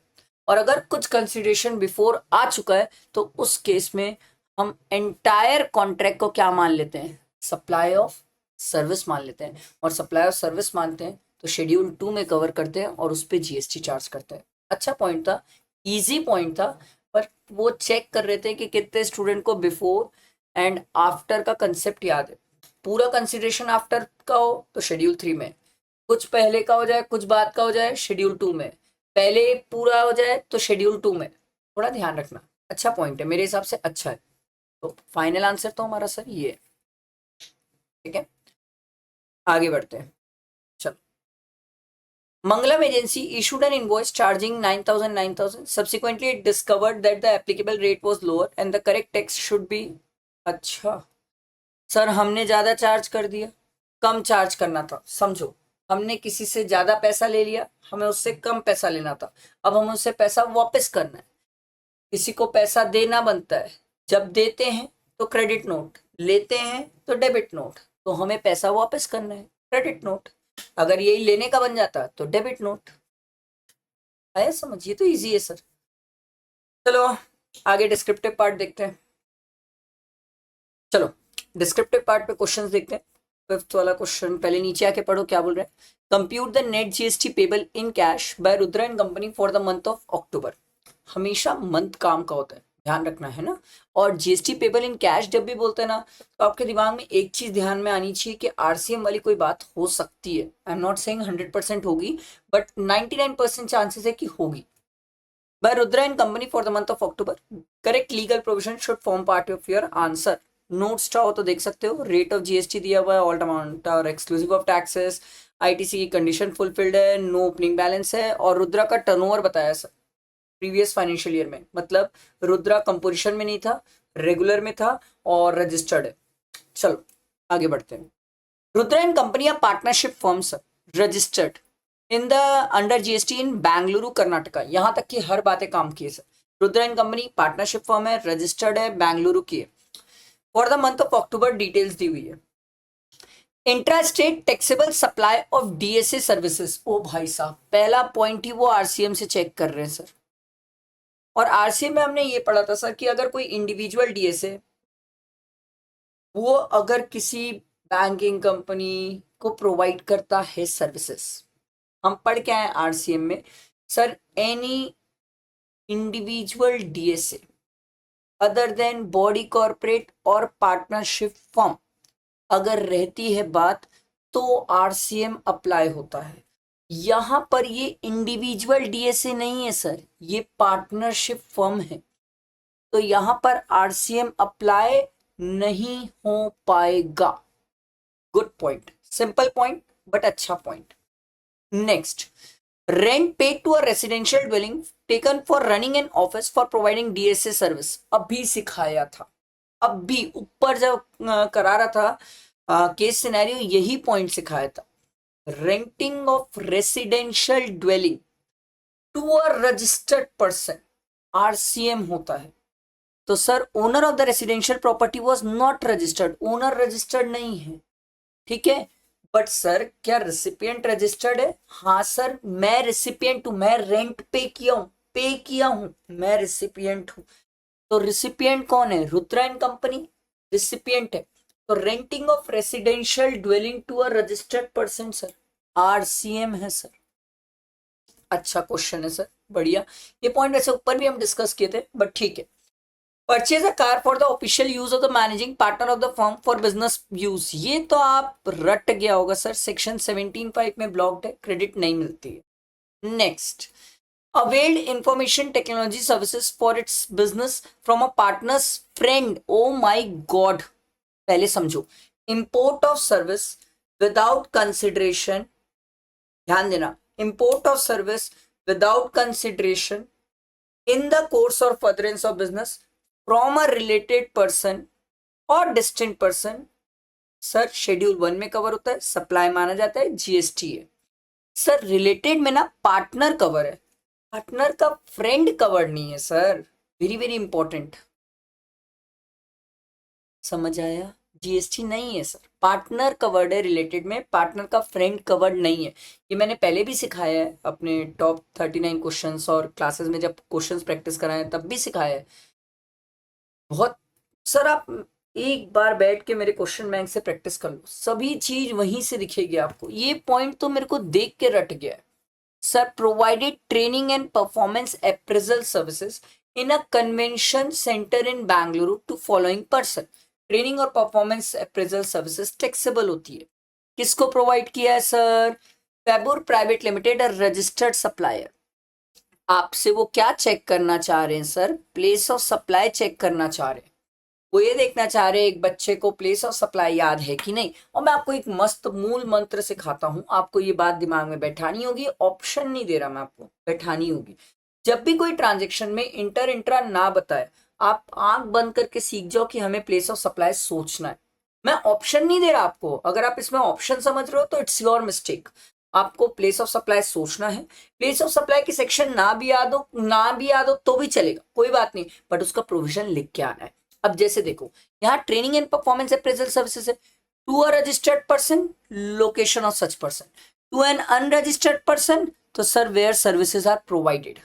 और अगर कुछ कंसिडरेशन बिफोर आ चुका है तो उस केस में हम एंटायर कॉन्ट्रैक्ट को क्या मान लेते हैं? सप्लाई ऑफ सर्विस मान लेते हैं, और सप्लाई ऑफ सर्विस मानते हैं तो शेड्यूल 2 में कवर करते हैं और उस पर जीएसटी चार्ज करते हैं। अच्छा पॉइंट था, इजी पॉइंट था, पर वो चेक कर रहे थे कि कितने स्टूडेंट को बिफोर एंड आफ्टर का कंसेप्ट याद है। पूरा कंसिडरेशन आफ्टर का हो तो शेड्यूल 3 में, कुछ पहले का हो जाए कुछ बाद का हो जाए शेड्यूल 2 में, पहले पूरा हो जाए तो शेड्यूल 2 में। थोड़ा ध्यान रखना। अच्छा पॉइंट है, मेरे हिसाब से अच्छा है। तो फाइनल आंसर तो हमारा सर ये है। ठीक है, आगे बढ़ते हैं। चलो, मंगलम agency issued an invoice charging 9,000 subsequently it discovered that the applicable rate was lower and the correct text should be। अच्छा सर, हमने ज्यादा चार्ज कर दिया, कम चार्ज करना था। समझो, हमने किसी से ज्यादा पैसा ले लिया, हमें उससे कम पैसा लेना था, अब हमें उससे पैसा वापस करना है। किसी को पैसा देना बनता है, जब देते हैं तो क्रेडिट नोट, लेते हैं तो डेबिट नोट, तो हमें पैसा वापस करना है, क्रेडिट नोट। अगर यही लेने का बन जाता तो डेबिट नोट। आया समझ? ये तो इजी है सर। चलो आगे डिस्क्रिप्टिव पार्ट देखते हैं। चलो डिस्क्रिप्टिव पार्ट पे क्वेश्चंस देखते हैं। फिफ्थ वाला क्वेश्चन, पहले नीचे आके पढ़ो क्या बोल रहे हैं। Compute the net GST payable in cash by Rudra and company for the month of अक्टूबर। हमेशा मंथ काम का होता है, ध्यान रखना है ना। और जीएसटी पेबल इन कैश जब भी बोलते हैं ना, तो आपके दिमाग में एक चीज ध्यान में आनी चाहिए कि आरसीएम वाली कोई बात हो सकती है। आई एम नॉट सेइंग 100% होगी, बट 99% चांसेस है कि होगी। By Rudra and company for the month of October, correct legal provision should form part of your answer. Notes चाहो तो देख सकते हो। रेट ऑफ जीएसटी दिया हुआ है, ऑल अमाउंट और एक्सक्लूसिव ऑफ टैक्सेस, आईटीसी की कंडीशन फुलफिल्ड है, नो ओपनिंग बैलेंस है, और रुद्रा का टर्नओवर बताया सर प्रीवियस फाइनेंशियल ईयर में। मतलब रुद्रा कंपोजिशन में नहीं था, रेगुलर में था और रजिस्टर्ड है। चलो आगे बढ़ते हैं। Rudra and company a partnership firms registered in the under GST in Bengaluru Karnataka. यहां तक कि हर बातें काम की है sir. Rudra and company partnership firm है, रजिस्टर्ड है, बेंगलुरु की है। For the month of October details दी हुई है। Intra state taxable supply of DSA services. ओ भाई साहब, पहला पॉइंट ही वो आरसीएम से चेक कर रहे हैं सर। और आरसीएम में हमने ये पढ़ा था सर कि अगर कोई इंडिविजुअल डीएसए वो अगर किसी बैंकिंग कंपनी को प्रोवाइड करता है सर्विसेज, हम पढ़ के आए आरसीएम में sir, any individual DSA other than body corporate और पार्टनरशिप फर्म अगर रहती है बात, तो आरसीएम अप्लाई होता है। यहां पर ये इंडिविजुअल डीएसए नहीं है सर, ये पार्टनरशिप फर्म है, तो यहां पर आरसीएम अप्लाई नहीं हो पाएगा। Good point, simple point but अच्छा point. Next, rent paid to a residential dwelling taken for running an office for providing DSA service. अभी सिखाया था, अभी ऊपर जब करा रहा था केस सिनेरियो, यही पॉइंट सिखाया था। Renting of residential dwelling to a registered person RCM होता है। तो sir owner of the residential property was not registered, owner registered नहीं है, ठीक है। बट सर क्या रिसिपिएंट रजिस्टर्ड है? हाँ सर, मैं रिसिपिएंट हूं, मैं रेंट पे किया हूं, मैं रिसिपिएंट हूं। तो रिसिपिएंट कौन है? रुद्रा एंड कंपनी रिसिपिएंट है। तो renting of residential dwelling to a registered person sir, RCM है सर। अच्छा क्वेश्चन है सर, बढ़िया। ये पॉइंट वैसे ऊपर भी हम डिस्कस किए थे, बट ठीक है। Purchase a car for the official use of the managing partner of the firm for business use. ये तो आप रट गया होगा सर, सेक्शन 17(5) में ब्लॉक्ड है, क्रेडिट नहीं मिलती है। Next, availed information technology services for its business from a partners friend. Oh my God, पहले समझो। Import of service without consideration, ध्यान देना, import of service without consideration in the course or furtherance of business from a related person or distinct person, sir schedule 1 में cover होता है, supply माना जाता है, जीएसटी है। सर रिलेटेड में ना पार्टनर कवर है, पार्टनर का फ्रेंड कवर नहीं है सर, वेरी वेरी इंपॉर्टेंट। समझ आया? जीएसटी नहीं है सर, पार्टनर कवर्ड है रिलेटेड में, पार्टनर का फ्रेंड कवर्ड नहीं है। ये मैंने पहले भी सिखाया है अपने टॉप 39 क्वेश्चंस और क्लासेस में जब क्वेश्चंस प्रैक्टिस कराए तब भी सिखाया है बहुत। सर आप एक बार बैठ के मेरे क्वेश्चन बैंक से प्रैक्टिस कर लो, सभी चीज वहीं से दिखेगी आपको। ये पॉइंट तो मेरे को देख के रट गया है sir. Provided training and performance appraisal services in a convention centre in Bengaluru to following person. Training और परफॉर्मेंस अप्रेजल सर्विसेज टैक्सेबल होती है। किसको प्रोवाइड किया है सर? फैबुर प्राइवेट लिमिटेड, रजिस्टर्ड सप्लायर। आपसे वो क्या चेक करना चाह रहे हैं sir? Place of supply check करना चाह रहे हैं। वो ये देखना चाह रहे हैं एक बच्चे को प्लेस ऑफ सप्लाई याद है कि नहीं। और मैं आपको एक मस्त मूल मंत्र सिखाता हूं, आपको ये बात दिमाग में बैठानी होगी, ऑप्शन नहीं दे रहा मैं आपको, बैठानी होगी। जब भी कोई ट्रांजेक्शन में इंटर इंट्रा ना बताए, आप आंख बंद करके सीख जाओ कि हमें प्लेस ऑफ सप्लाई सोचना है। मैं ऑप्शन नहीं दे रहा आपको, अगर आप इसमें ऑप्शन समझ रहे हो तो इट्स योर मिस्टेक। आपको प्लेस ऑफ सप्लाई सोचना है। प्लेस ऑफ सप्लाई की सेक्शन ना भी याद हो, ना भी याद हो तो भी चलेगा, कोई बात नहीं, बट उसका प्रोविजन लिख के आना है। अब जैसे देखो, यहाँ training and performance appraisal services है to a registered person, location of such person. To an unregistered person, तो sir where services are provided.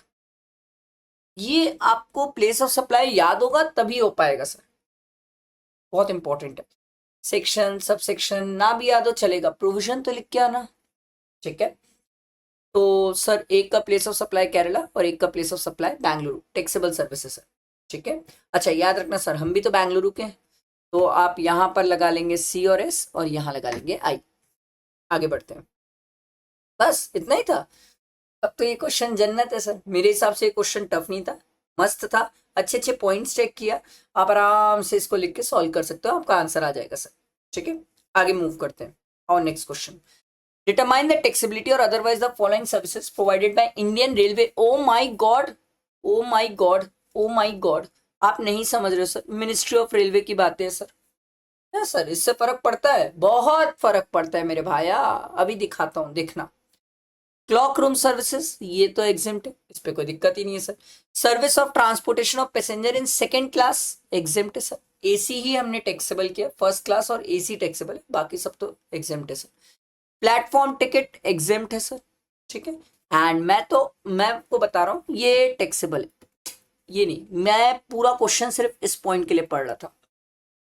ये आपको प्लेस ऑफ सप्लाई याद होगा तभी हो पाएगा सर, बहुत इंपॉर्टेंट है। सेक्शन सब सेक्शन ना भी याद हो चलेगा, प्रोविजन तो लिख के आना, ठीक है। तो सर एक का प्लेस ऑफ सप्लाई केरला और एक का place of supply Bengaluru, taxable services है। ठीक है। अच्छा याद रखना सर, हम भी तो बेंगलुरु के हैं, तो आप यहाँ पर लगा लेंगे सी और एस और यहाँ लगा लेंगे आई। आगे बढ़ते हैं, बस इतना ही था। अब तो ये क्वेश्चन जन्नत है सर, मेरे हिसाब से ये क्वेश्चन टफ नहीं था, मस्त था। अच्छे अच्छे पॉइंट्स चेक किया, आप आराम से इसको लिख के सॉल्व कर सकते हो, आपका आंसर आ जाएगा सर। ठीक है, आगे मूव करते हैं। और next question, determine the taxability or otherwise the following services provided by Indian railway. Oh my god, oh my god, oh my god, आप नहीं समझ रहे हो सर, मिनिस्ट्री ऑफ रेलवे की बातें हैं सर। क्या सर, इससे फर्क पड़ता है, बहुत फर्क पड़ता है मेरे भाया, अभी दिखाता हूँ देखना। क्लॉक रूम सर्विसेज ये तो एग्जिम्ट है, इस पे कोई दिक्कत ही नहीं है sir. Service of transportation of passenger in second class exempt है सर। एसी ही हमने टैक्सेबल किया, फर्स्ट क्लास और एसी टैक्सेबल है, बाकी सब तो एग्जिम्ट है सर। प्लेटफॉर्म टिकट एग्जिम्ट है सर। ठीक है, एंड मैं आपको बता रहा हूँ ये टैक्सेबल है, ये नहीं, मैं पूरा क्वेश्चन सिर्फ इस पॉइंट के लिए पढ़ रहा था।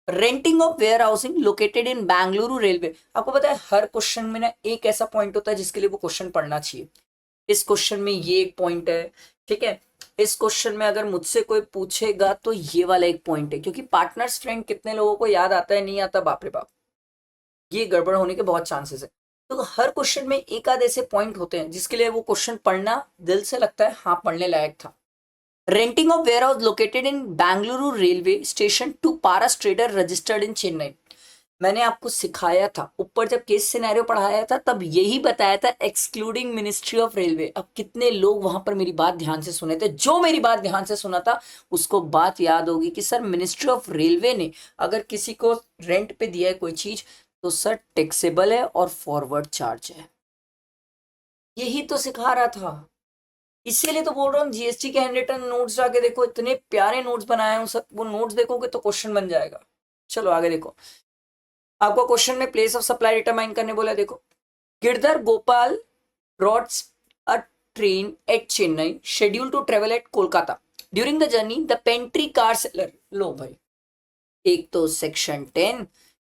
Renting of warehousing located in Bengaluru railway, आपको पता है हर क्वेश्चन में ना एक ऐसा पॉइंट होता है जिसके लिए वो क्वेश्चन पढ़ना चाहिए। इस क्वेश्चन में ये एक पॉइंट है, ठीक है। इस क्वेश्चन में अगर मुझसे कोई पूछेगा तो ये वाला एक पॉइंट है, क्योंकि पार्टनर्स फ्रेंड कितने लोगों को याद आता है नहीं आता, बाप रे बाप, ये गड़बड़ होने के बहुत चांसेस है। तो हर क्वेश्चन में एक आध ऐसे पॉइंट होते हैं जिसके लिए वो क्वेश्चन पढ़ना दिल से लगता है हाँ पढ़ने लायक था। Renting of warehouse located in Bengaluru railway station to Paras trader registered in Chennai. मैंने आपको सिखाया था ऊपर, जब केस सिनेरियो पढ़ाया था तब यही बताया था, एक्सक्लूडिंग मिनिस्ट्री ऑफ रेलवे। अब कितने लोग वहां पर मेरी बात ध्यान से सुने थे, जो मेरी बात ध्यान से सुना था उसको बात याद होगी कि सर मिनिस्ट्री ऑफ रेलवे ने अगर किसी को रेंट पे दिया है कोई चीज तो सर टैक्सेबल है और फॉरवर्ड चार्ज है, यही तो सिखा रहा था। इसीलिए तो बोल रहा हूँ जीएसटी के हैंड रिटन नोट्स जाके देखो, इतने प्यारे नोट्स बनाए हूँ सर, वो नोट्स देखोगे तो क्वेश्चन बन जाएगा। चलो आगे देखो, आपको क्वेश्चन में प्लेस ऑफ सप्लाई डिटरमाइन करने बोला, देखो Girdhar Gopal rides a train at Chennai schedule to travel at Kolkata during the journey the pantry car seller. लो भाई, एक तो सेक्शन 10,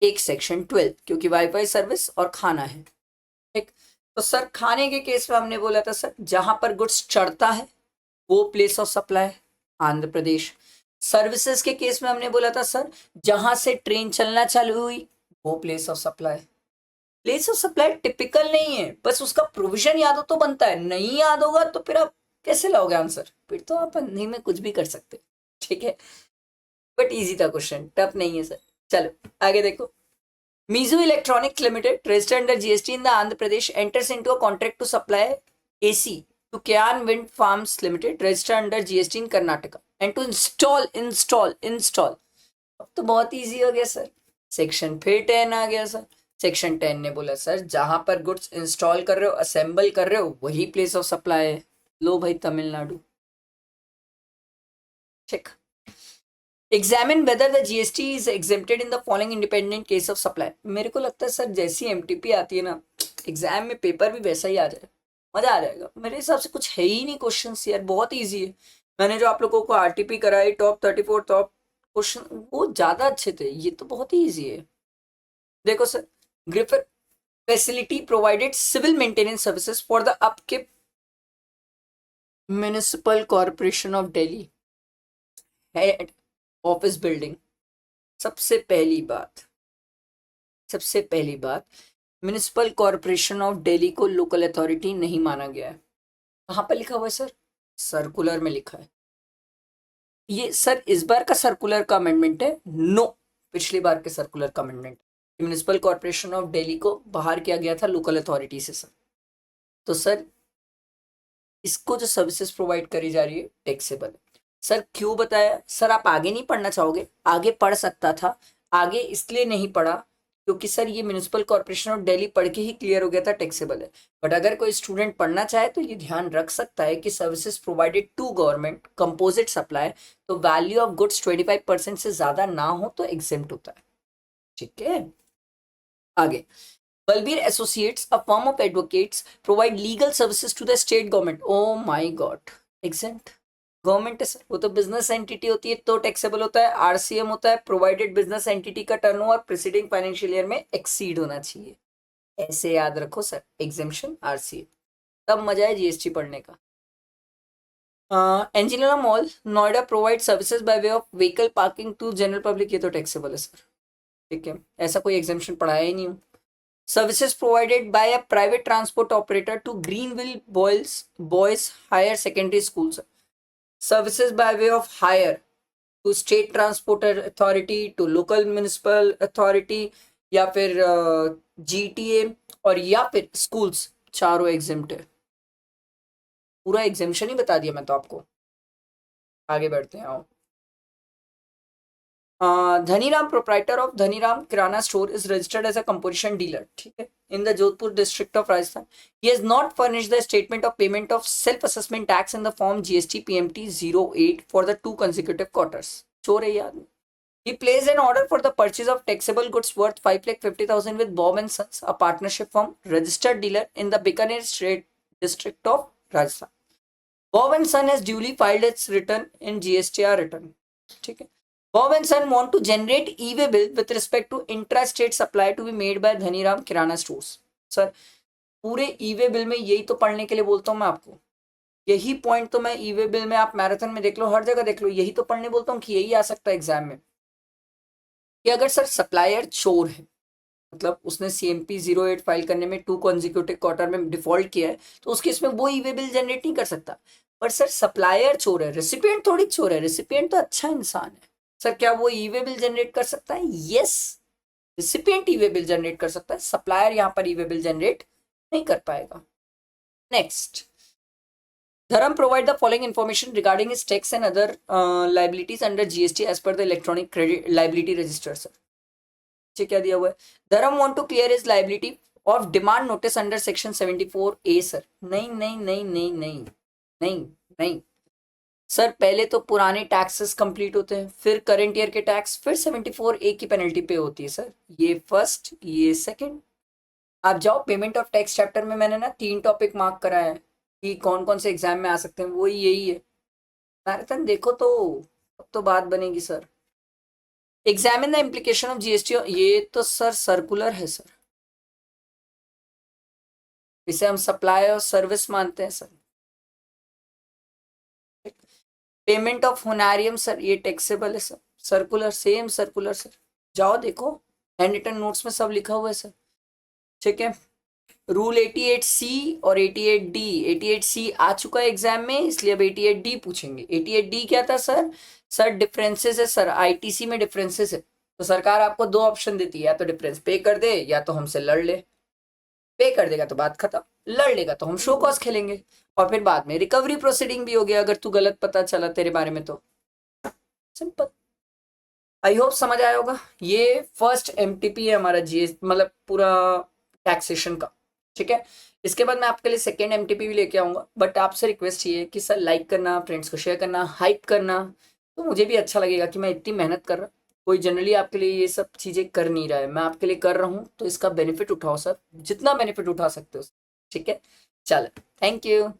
एक सेक्शन 12, क्योंकि वाईफाई सर्विस और खाना है। ठीक, तो सर खाने के केस में हमने बोला था सर जहां पर गुड्स चढ़ता है वो place of supply Andhra Pradesh. Services के केस में हमने बोला था सर जहां से ट्रेन चलना चालू हुई वो place of supply. Place of supply typical नहीं है, बस उसका प्रोविजन याद हो तो बनता है, नहीं याद होगा तो फिर आप कैसे लाओगे आंसर, फिर तो आप नहीं में कुछ भी कर सकते। ठीक है, बट इजी था क्वेश्चन, टफ नहीं है सर। चलो आगे देखो, Mizu Electronics Limited, registered under GST in the Andhra Pradesh, enters into a contract to supply AC to Kayan Wind Farms Limited, registered under GST in Karnataka, and to install. अब तो बहुत easy हो गया sir, section फिर 10 आ गया sir. Section 10 ने बोला sir जहां पर गुड्स इंस्टॉल कर रहे हो, असेंबल कर रहे हो, वही प्लेस ऑफ सप्लाई है। लो भाई तमिलनाडु, ठीक। Examine whether the GST is exempted in the following independent case of supply. मेरे को लगता है सर जैसी एमटीपी आती है ना, एग्जाम में पेपर भी वैसा ही आ जाए, मजा आ जाएगा। मेरे हिसाब से कुछ है ही नहीं क्वेश्चन यार, बहुत ईजी है। मैंने जो आप लोगों को आरटीपी कराई टॉप 34 टॉप क्वेश्चन वो ज्यादा अच्छे थे, ये तो बहुत ही ईजी है। देखो सर, ग्रिफर facility provided civil maintenance services for the upkeep municipal corporation of Delhi head office building. सबसे पहली बात म्युनिसिपल कॉर्पोरेशन ऑफ दिल्ली को लोकल अथॉरिटी नहीं माना गया है। कहां पर लिखा हुआ है सर, सर्कुलर में लिखा है। ये सर इस बार का सर्कुलर का अमेंडमेंट है, नो पिछली बार के सर्कुलर का amendment. Municipal corporation of Delhi को बाहर किया गया था लोकल अथॉरिटी से सर। तो सर इसको जो सर्विसेज प्रोवाइड करी जा रही है टैक्सेबल है सर। क्यों बताया सर, आप आगे नहीं पढ़ना चाहोगे, आगे पढ़ सकता था, आगे इसलिए नहीं पढ़ा क्योंकि सर ये म्युनिसिपल कॉर्पोरेशन ऑफ दिल्ली पढ़ के ही क्लियर हो गया था टैक्सेबल है। बट अगर कोई स्टूडेंट पढ़ना चाहे तो ये ध्यान रख सकता है कि services provided to government composite supply, तो वैल्यू ऑफ गुड्स 25% से ज्यादा ना हो तो एग्जेम्प्ट होता है। ठीक है, आगे Balbir Associates, a firm of advocates, provide legal services to the state government. Oh my God, exempt government है सर, वो तो बिजनेस एंटिटी होती है तो टैक्सेबल होता है। आरसीएम होता है, प्रोवाइडेड बिजनेस एंटिटी का टर्नओवर प्रीसीडिंग फाइनेंशियल ईयर में एक्सीड होना चाहिए, ऐसे याद रखो सर, एग्जेम्पशन आरसीएम। तब मजा है जीएसटी पढ़ने का। एंजिनियरा mall Noida provide services by way of vehicle parking to general public, ये तो टैक्सेबल है सर, ठीक है, ऐसा कोई एग्जामेशन पढ़ाया ही नहीं हूँ। Services provided by a private transport operator to Greenville boys higher secondary school sir, services by way of hire to state transport authority, to local municipal authority, या फिर जीटीए और या फिर स्कूल्स, चारों एग्जिम्ट है। पूरा एग्जामेशन ही बता दिया मैं तो आपको। आगे बढ़ते हैं आओ। Dhaniram proprietor of Dhaniram Kirana store is registered as a composition dealer, ठीक है, in the Jodhpur district of Rajasthan. He has not furnished the statement of payment of self assessment tax in the form GST PMT 08 for the 2 consecutive quarters। चोर है ये आदमी। He placed an order for the purchase of taxable goods worth 5,50,000 with Bob and Sons, a partnership firm, registered dealer in the Bikaner State district of Rajasthan. Bob and Son has duly filed its return in GSTR return, ठीक है। Bob and Son want to generate e-way bill with respect to intra-state supply to be made by Dhaniram Kirana stores। Sir पूरे e-way bill में यही तो पढ़ने के लिए बोलता हूँ मैं आपको, यही पॉइंट तो मैं ई-वे बिल में, आप मैराथन में देख लो, हर जगह देख लो, यही तो पढ़ने बोलता हूँ कि यही आ सकता है एग्जाम में, कि अगर सर सप्लायर चोर है, मतलब उसने CMP 08 फाइल करने में 2 consecutive क्वार्टर में डिफॉल्ट किया है, तो उस केस में वो ई-वे बिल जनरेट नहीं कर सकता। पर सर सप्लायर चोर है, रेसिपिएंट थोड़ी चोर है, रेसिपिएंट तो अच्छा इंसान है। सर क्या वो ई-वे बिल जनरेट कर सकता है? Yes, recipient e-way bill generate कर सकता है, सप्लायर यहाँ पर ई-वे बिल जनरेट नहीं कर पाएगा। Next, Dharam provide the following information regarding his tax and other liabilities under GST as per the electronic credit liability register sir। क्या दिया हुआ है? Dharam want to clear his liability of demand notice under section 74A sir। नहीं नहीं नहीं नहीं नहीं नहीं नहीं सर, पहले तो पुराने टैक्सेस कंप्लीट होते हैं, फिर करंट ईयर के टैक्स, फिर 74A की पेनल्टी पे होती है सर। ये फर्स्ट, ये सेकंड। आप जाओ पेमेंट ऑफ टैक्स चैप्टर में, मैंने ना 3 टॉपिक मार्क करा है कि कौन कौन से एग्जाम में आ सकते हैं, वो यही है। मैराथन देखो तो अब तो बात बनेगी sir. Examine the implication of GST, ये तो सर सर्कुलर है सर, इसे हम सप्लाई और सर्विस मानते हैं सर। पेमेंट ऑफ होनारियम सर, ये टैक्सेबल है sir, circular, same circular sir, जाओ देखो हैंड रिटन नोट्स में सब लिखा हुआ है सर, ठीक है। रूल 88C और 88D, 88C आ चुका है एग्जाम में, इसलिए अब 88D पूछेंगे। 88D क्या था सर? सर डिफरेंसेस है सर, आईटीसी में डिफरेंसेस है, तो सरकार आपको 2 ऑप्शन देती है, या तो डिफरेंस पे कर दे या तो हमसे लड़ ले। पे कर देगा तो बात खत्म, लड़ लेगा तो हम शो कॉज खेलेंगे, और फिर बाद में रिकवरी प्रोसीडिंग भी हो गया अगर तू गलत पता चला तेरे बारे में तो। सिंपल। आई होप समझ आया होगा। ये फर्स्ट MTP है हमारा जीएस, मतलब पूरा टैक्सेशन का, ठीक है। इसके बाद मैं आपके लिए सेकेंड MTP भी लेके आऊंगा, बट आपसे रिक्वेस्ट ये है कि सर लाइक करना, फ्रेंड्स को शेयर करना, हाइप करना, तो मुझे भी अच्छा लगेगा कि मैं इतनी मेहनत कर रहा हूँ, कोई जनरली आपके लिए ये सब चीज़ें कर नहीं रहा है, मैं आपके लिए कर रहा हूँ, तो इसका बेनिफिट उठाओ सर, जितना बेनिफिट उठा सकते हो, ठीक है। चलो, थैंक यू।